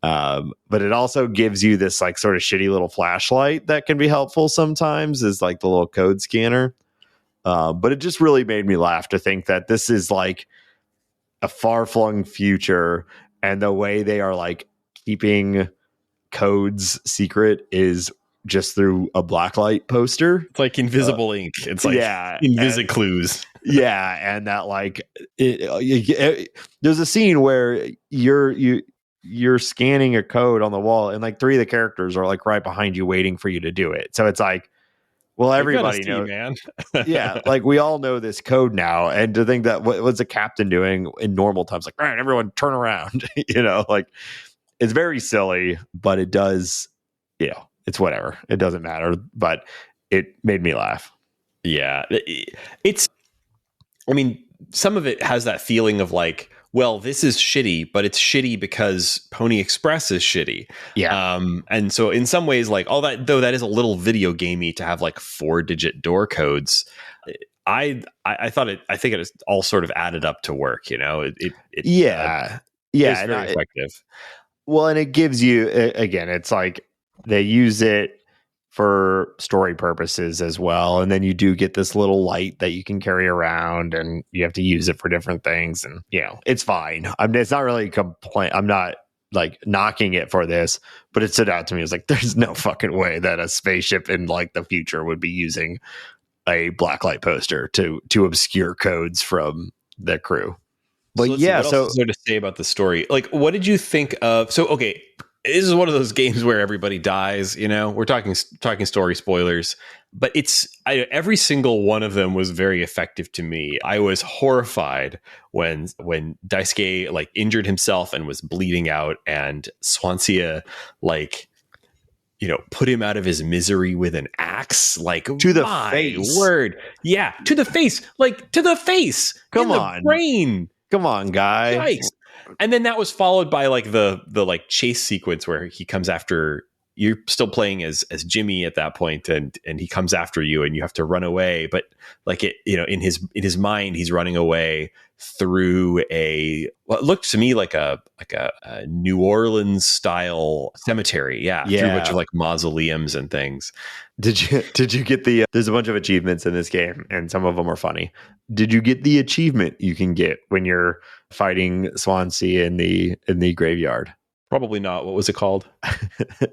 But it also gives you this like sort of shitty little flashlight that can be helpful sometimes, is like the little code scanner. But it just really made me laugh to think that this is like a far-flung future, and the way they are like keeping codes secret is just through a blacklight poster. It's like invisible ink. It's like Invisiclues. And that like there's a scene where you're scanning a code on the wall and like three of the characters are like right behind you waiting for you to do it. So it's like, well, everybody knows, man. Like we all know this code now. And to think that what's the captain doing in normal times? Like, all right, everyone turn around, like it's very silly, but it does, it's whatever. It doesn't matter, but it made me laugh. Yeah. Some of it has that feeling of like, well, this is shitty, but it's shitty because Pony Express is shitty. Yeah. And so in some ways, like all that, though that is a little video gamey to have like 4-digit door codes. I think it all sort of added up to work, It's very effective. Well, and it gives you, again, it's like they use it for story purposes as well. And then you do get this little light that you can carry around and you have to use it for different things. And, it's fine. It's not really a complaint. I'm not like knocking it for this, but it stood out to me. It's like, there's no fucking way that a spaceship in like the future would be using a blacklight poster to obscure codes from the crew. But what else is there to say about the story? Like, what did you think of? So, okay, this is one of those games where everybody dies. We're talking story spoilers, but every single one of them was very effective to me. I was horrified when Daisuke like injured himself and was bleeding out, and Swansea like put him out of his misery with an axe, like to the face. Word, yeah, to the face, like to the face. Come on, the brain. Come on, guy. Yikes. And then that was followed by like the like chase sequence where he comes after you're still playing as Jimmy at that point, and he comes after you and you have to run away. But like it, in his mind, he's running away through what looked to me like a New Orleans style cemetery. Yeah. Through a bunch of like mausoleums and things. Did you get there's a bunch of achievements in this game and some of them are funny. Did you get the achievement you can get when you're fighting Swansea in the graveyard? Probably not. What was it called?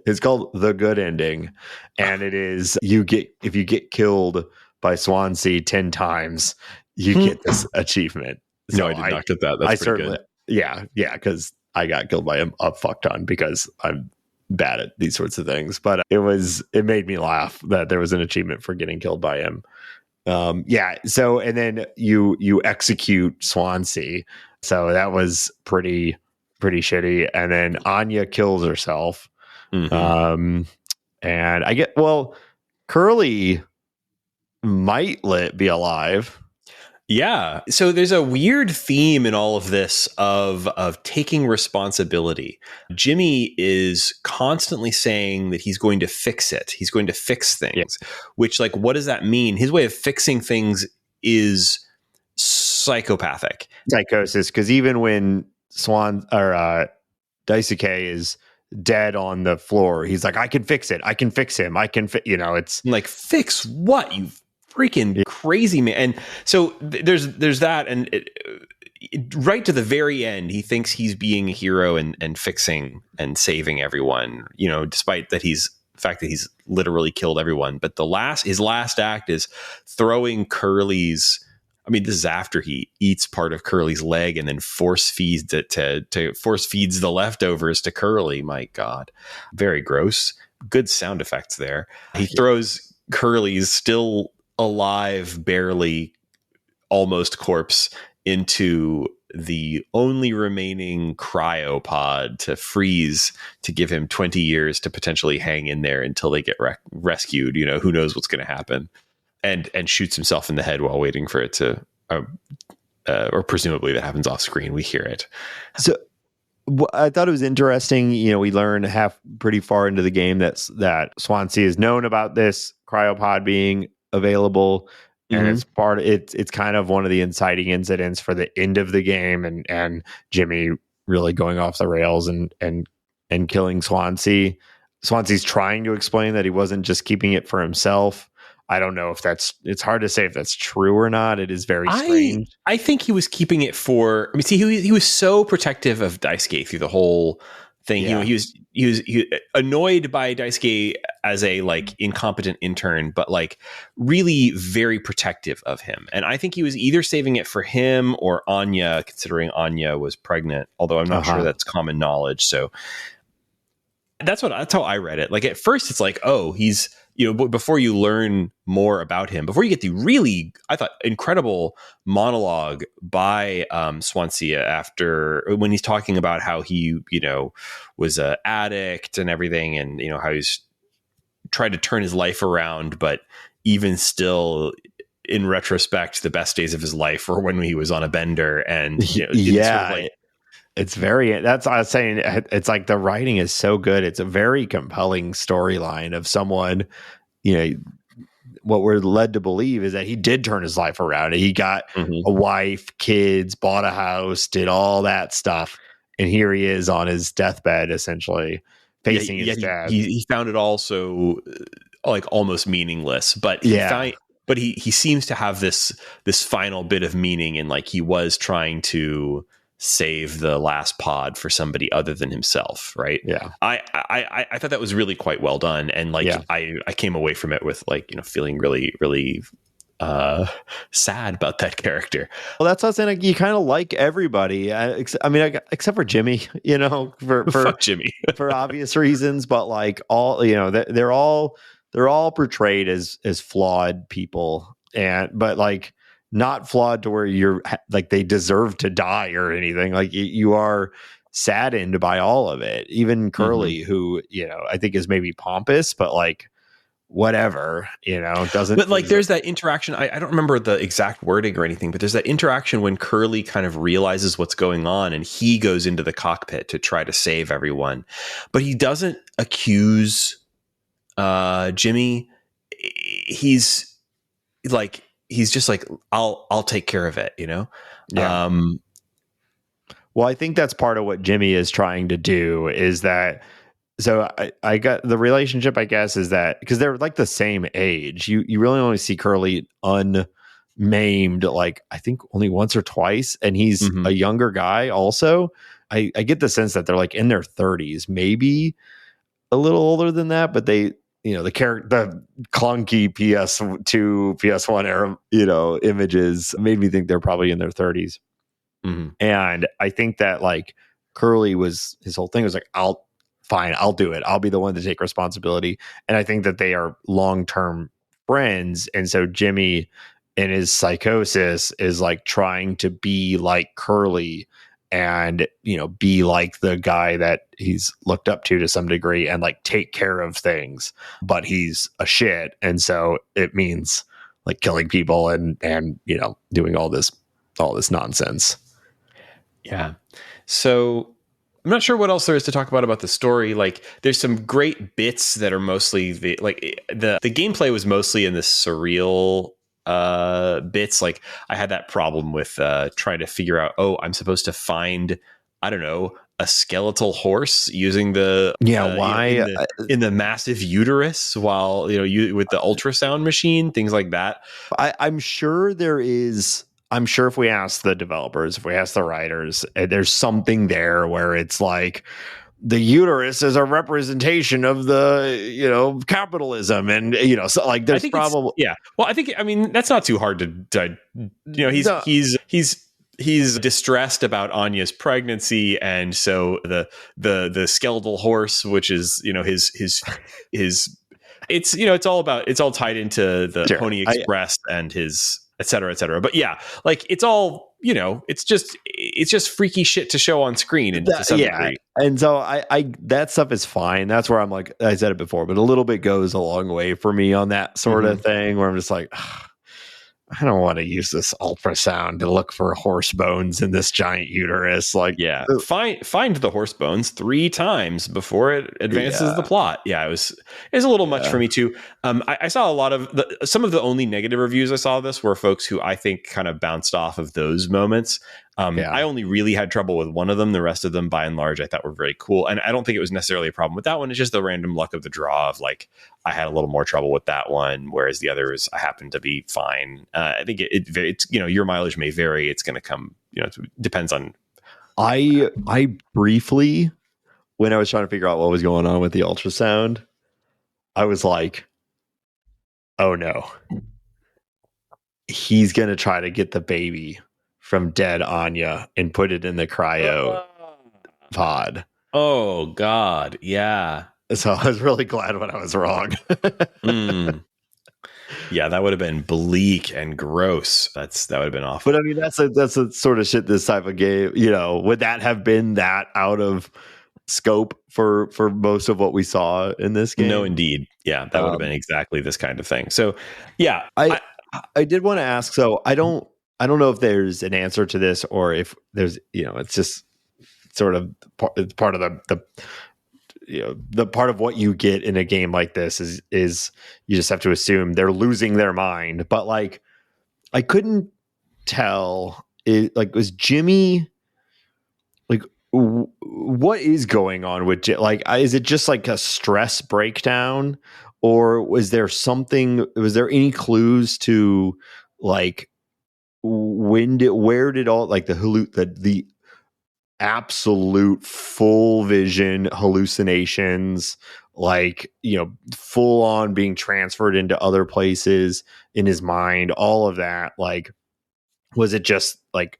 It's called The Good Ending. And it is, if you get killed by Swansea 10 times, you get this achievement. So I did not get that. That's pretty good. Yeah, because I got killed by him a fuck ton because I'm bad at these sorts of things. But it made me laugh that there was an achievement for getting killed by him. So, and then you execute Swansea. So that was pretty shitty. And then Anya kills herself. Mm-hmm. And Curly might be alive. Yeah. So there's a weird theme in all of this of taking responsibility. Jimmy is constantly saying that he's going to fix it. He's going to fix things, which, like, what does that mean? His way of fixing things is psychopathic. Psychosis, because even when Daisuke is dead on the floor, he's like, I can fix it. I can fix him. It's like, fix what, you freaking crazy man. And so there's that, and right to the very end, he thinks he's being a hero and fixing and saving everyone, despite that the fact that he's literally killed everyone. But his last act is throwing Curly's, this is after he eats part of Curly's leg and then force feeds it to force feeds the leftovers to Curly. My God, very gross. Good sound effects there. He throws Curly's still alive, barely, almost corpse into the only remaining cryopod to freeze, to give him 20 years to potentially hang in there until they get rescued. Who knows what's going to happen. And shoots himself in the head while waiting for it to, or presumably that happens off screen. We hear it. So I thought it was interesting. We learn pretty far into the game that Swansea has known about this cryopod being available, and it's kind of one of the inciting incidents for the end of the game, and Jimmy really going off the rails and killing Swansea. Swansea's trying to explain that he wasn't just keeping it for himself. I don't know if it's hard to say if that's true or not. It is very strange. I think he was keeping it for, he was so protective of Daisuke through the whole thing. Yeah. He was annoyed by Daisuke as a, like, incompetent intern, but, like, really very protective of him. And I think he was either saving it for him or Anya, considering Anya was pregnant, although I'm not sure that's common knowledge. So that's how I read it. Like, at first it's like, oh, he's, before you learn more about him, before you get the really, I thought, incredible monologue by Swansea after, when he's talking about how he, was an addict and everything, and, how he's tried to turn his life around, but even still, in retrospect, the best days of his life were when he was on a bender, and sort of like, it's very, that's what I was saying. It's like the writing is so good. It's a very compelling storyline of someone, what we're led to believe is that he did turn his life around. He got a wife, kids, bought a house, did all that stuff. And here he is on his deathbed, essentially facing his dad. He found it also like almost meaningless, but he seems to have this final bit of meaning, and like he was trying to save the last pod for somebody other than himself, right? Yeah. I thought that was really quite well done, and like I came away from it with, like, feeling really, really sad about that character. Well, that's what I'm saying. Like, you kind of like everybody. Except for Jimmy, for Fuck Jimmy for obvious reasons, but like all, they're all portrayed as flawed people, but like not flawed to where you're like they deserve to die or anything. Like you are saddened by all of it. Even Curly, who, I think is maybe pompous, but like whatever, doesn't. But like there's that interaction. I don't remember the exact wording or anything, but there's that interaction when Curly kind of realizes what's going on and he goes into the cockpit to try to save everyone, but he doesn't accuse Jimmy. He's just like, I'll take care of it, Yeah. Well, I think that's part of what Jimmy is trying to do, is that, so I got the relationship, I guess, is that because they're like the same age, you really only see Curly unmaimed, like I think only once or twice. And he's a younger guy also. I get the sense that they're like in their 30s, maybe a little older than that, but they, the clunky PS2, PS1 era, images made me think they're probably in their 30s. And I think that like Curly his whole thing was like, I'll do it. I'll be the one to take responsibility. And I think that they are long-term friends. And so Jimmy in his psychosis is like trying to be like Curly and be like the guy that he's looked up to some degree and like take care of things, but he's a shit, and so it means like killing people and doing all this nonsense. Yeah. So I'm not sure what else there is to talk about the story. Like, there's some great bits that are mostly the gameplay was mostly in the surreal bits. Like, I had that problem with trying to figure out, I'm supposed to find, I don't know, a skeletal horse using the why in the massive uterus while you with the ultrasound machine, things like that. I'm sure there is. I'm sure if we ask the developers, if we ask the writers, there's something there where it's like the uterus is a representation of the, capitalism. And, so like there's probably. Yeah. Well, I mean, that's not too hard to he's distressed about Anya's pregnancy. And so the skeletal horse, which is, his it's all tied into the Pony Express and his et cetera, et cetera. But yeah, like it's all, it's just freaky shit to show on screen and to some degree. And so I that stuff is fine. That's where I'm like, I said it before, but a little bit goes a long way for me on that sort of thing where I'm just like, I don't want to use this ultrasound to look for horse bones in this giant uterus. Like, find the horse bones 3 times before it advances the plot. Yeah, it was a little much for me too. I saw a lot of some of the only negative reviews I saw of this were folks who I think kind of bounced off of those moments. I only really had trouble with one of them. The rest of them, by and large, I thought were very cool. And I don't think it was necessarily a problem with that one. It's just the random luck of the draw of like, I had a little more trouble with that one, whereas the others I happened to be fine. I think it's your mileage may vary. It's going to come, it depends on. I briefly, when I was trying to figure out what was going on with the ultrasound, I was like, oh no, he's going to try to get the baby from dead Anya and put it in the cryo pod. Oh God. Yeah. So I was really glad when I was wrong. Yeah, that would have been bleak and gross. That would have been awful. But I mean, that's a sort of shit this type of game, would that have been that out of scope for most of what we saw in this game? No, indeed. Yeah, that would have been exactly this kind of thing. So yeah, I did want to ask, so I don't know if there's an answer to this or if there's, it's just sort of part of the part of what you get in a game like this is you just have to assume they're losing their mind. But like, I couldn't tell was Jimmy like, what is going on with like, is it just like a stress breakdown, or was there any clues to like, where did all like the absolute full vision hallucinations, like full on being transferred into other places in his mind, all of that, like, was it just like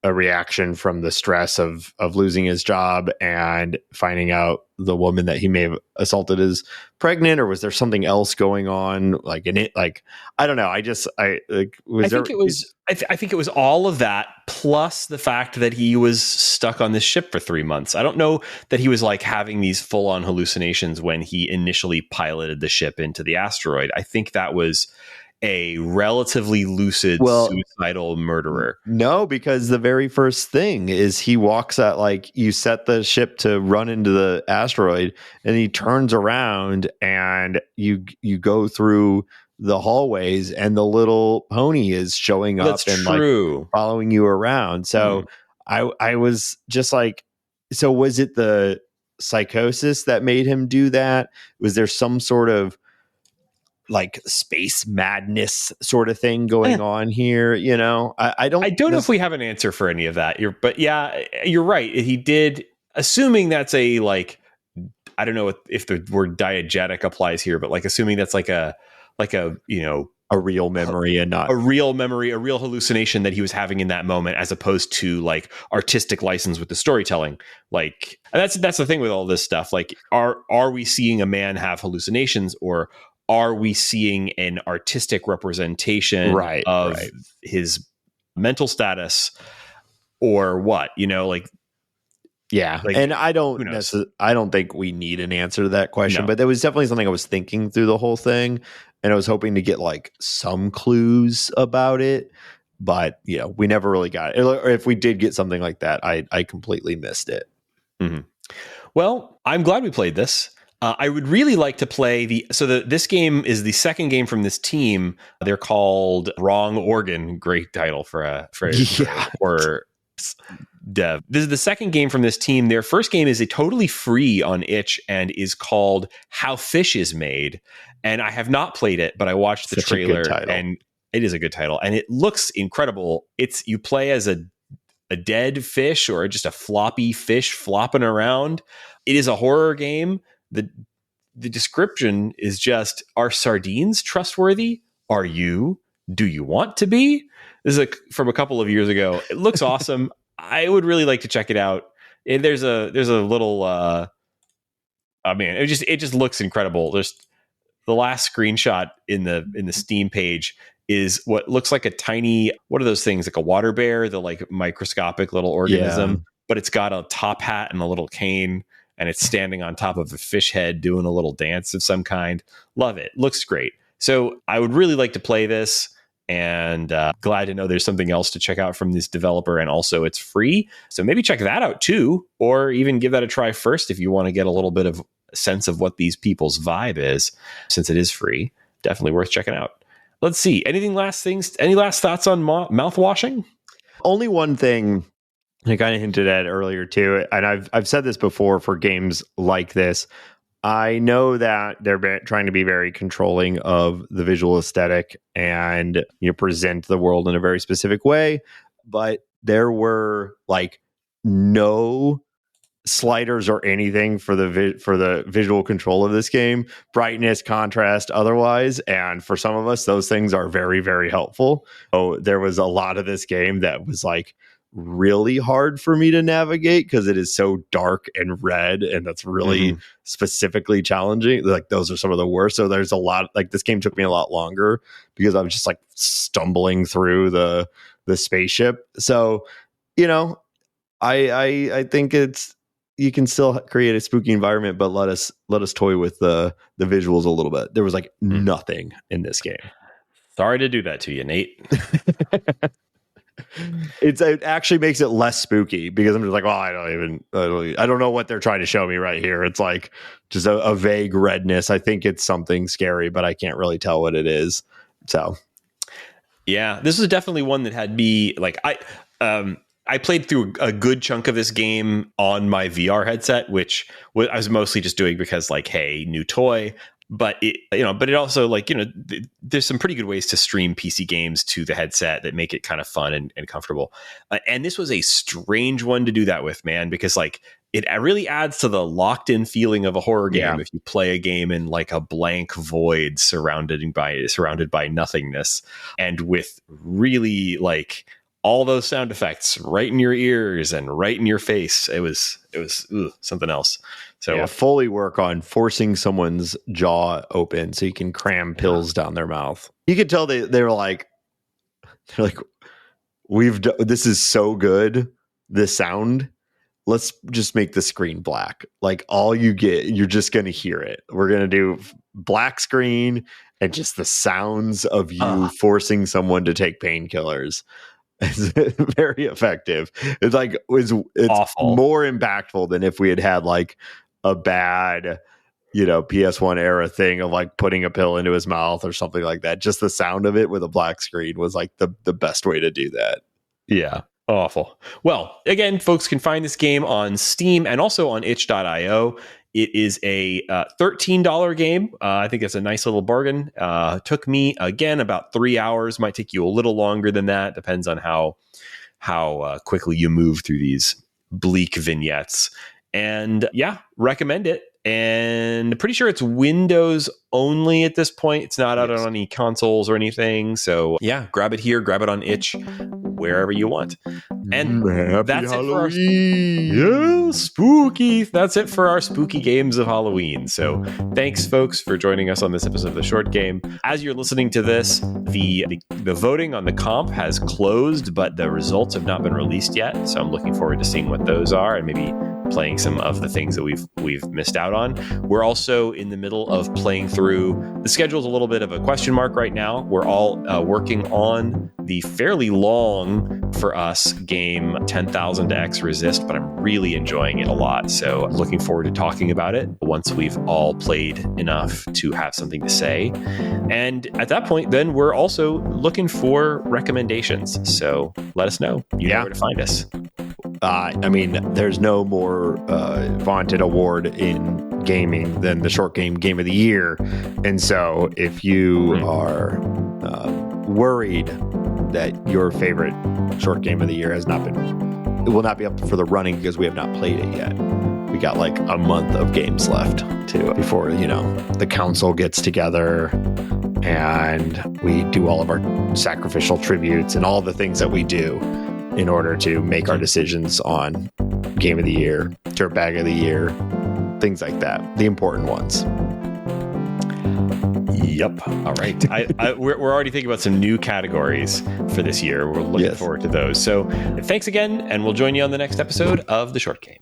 a reaction from the stress of losing his job and finding out the woman that he may have assaulted is pregnant, or was there something else going on? Like in it, like, I don't know. I think it was all of that plus the fact that he was stuck on this ship for 3 months. I don't know that he was like having these full on hallucinations when he initially piloted the ship into the asteroid. I think that was a relatively lucid suicidal murderer. No, because the very first thing is he walks out, like, you set the ship to run into the asteroid and he turns around and you go through the hallways and the little pony is showing up. That's and true. Like following you around. So I was just like, so was it the psychosis that made him do that? Was there some sort of like space madness sort of thing going on here? I don't know if we have an answer for any of that. But yeah, you're right. He did, assuming that's a, like, I don't know if the word diegetic applies here, but like assuming that's like a a real memory and not a real memory, a real hallucination that he was having in that moment, as opposed to like artistic license with the storytelling. Like, and that's the thing with all this stuff. Like, are we seeing a man have hallucinations, or are we seeing an artistic representation of his mental status, or what, Yeah. like, And I who knows? don't think we need an answer to that question, No. but there was definitely something I was thinking through the whole thing, and I was hoping to get like some clues about it, but we never really got it. Or if we did get something like that, I completely missed it. Mm-hmm. Well, I'm glad we played this. I would really like to play this game is the second game from this team. They're called Wrong Organ. Great title for a horror dev. This is the second game from this team. Their first game is totally free on itch and is called How Fish is Made. And I have not played it, but I watched the trailer, and it is a good title, and it looks incredible. You play as a dead fish, or just a floppy fish flopping around. It is a horror game. The description is just, are sardines trustworthy? Are you? Do you want to be? This is from a couple of years ago. It looks awesome. I would really like to check it out. There's a little it just looks incredible. There's the last screenshot in the Steam page is what looks like a tiny, what are those things, like a water bear, the like microscopic little organism, but it's got a top hat and a little cane, and it's standing on top of a fish head doing a little dance of some kind. Love it. Looks great. So I would really like to play this, and glad to know there's something else to check out from this developer, and also it's free. So maybe check that out too, or even give that a try first if you want to get a little bit of a sense of what these people's vibe is, since it is free. Definitely worth checking out. Let's see. Any last thoughts on mouthwashing? Only one thing I kind of hinted at earlier too, and I've said this before for games like this. I know that they're trying to be very controlling of the visual aesthetic and present the world in a very specific way, but there were like no sliders or anything for the visual control of this game, brightness, contrast, otherwise, and for some of us those things are very, very helpful. So there was a lot of this game that was like really hard for me to navigate because it is so dark and red, and that's really specifically challenging. Like those are some of the worst. So there's a lot, like this game took me a lot longer because I was just like stumbling through the spaceship. So I think you can still create a spooky environment, but let us toy with the visuals a little bit. There was like nothing in this game. Sorry to do that to you, Nate. It actually makes it less spooky because I'm just like, well, I don't know what they're trying to show me right here. It's like just a vague redness. I think it's something scary, but I can't really tell what it is. So yeah, this is definitely one that had me like, I played through a good chunk of this game on my VR headset, which I was mostly just doing because like, hey, new toy. But it also like, there's some pretty good ways to stream PC games to the headset that make it kind of fun and comfortable. And this was a strange one to do that with, man, because like it really adds to the locked in feeling of a horror game if you play a game in like a blank void surrounded by nothingness, and with really like all those sound effects right in your ears and right in your face. It was something else. So fully work on forcing someone's jaw open so you can cram pills down their mouth. You could tell they're like, this is so good, this sound. Let's just make the screen black. Like all you get, you're just going to hear it. We're going to do black screen and just the sounds of you forcing someone to take painkillers. It's very effective. It's awful. More impactful than if we had like a bad, PS1 era thing of like putting a pill into his mouth or something like that. Just the sound of it with a black screen was like the best way to do that. Yeah. Awful. Well, again, folks can find this game on Steam and also on itch.io. It is a $13 game. I think it's a nice little bargain. Took me, again, about 3 hours. Might take you a little longer than that. Depends on how quickly you move through these bleak vignettes. And recommend it. and pretty sure it's Windows only at this point. It's not out on any consoles or anything. So yeah, grab it here, grab it on itch, wherever you want. And that's Halloween. it for our spooky. That's it for our spooky games of Halloween. So thanks, folks, for joining us on this episode of The Short Game. As you're listening to this, the voting on the comp has closed, but the results have not been released yet. So I'm looking forward to seeing what those are and maybe playing some of the things that we've missed out on. We're also in the middle of playing through. The schedule's a little bit of a question mark right now. We're all working on the fairly long for us game 10,000 X Resist, but I'm really enjoying it a lot. So looking forward to talking about it once we've all played enough to have something to say. And at that point, then we're also looking for recommendations. So let us know. You know where to find us. I mean, there's no more vaunted award in gaming than the Short Game of the Year. And so if you are worried that your favorite Short Game of the Year it will not be up for the running because we have not played it yet. We got like a month of games left before, the council gets together and we do all of our sacrificial tributes and all the things that we do in order to make our decisions on Game of the Year, Dirtbag of the Year, things like that. The important ones. Yep. All right. We're already thinking about some new categories for this year. We're looking forward to those. So thanks again, and we'll join you on the next episode of The Short Game.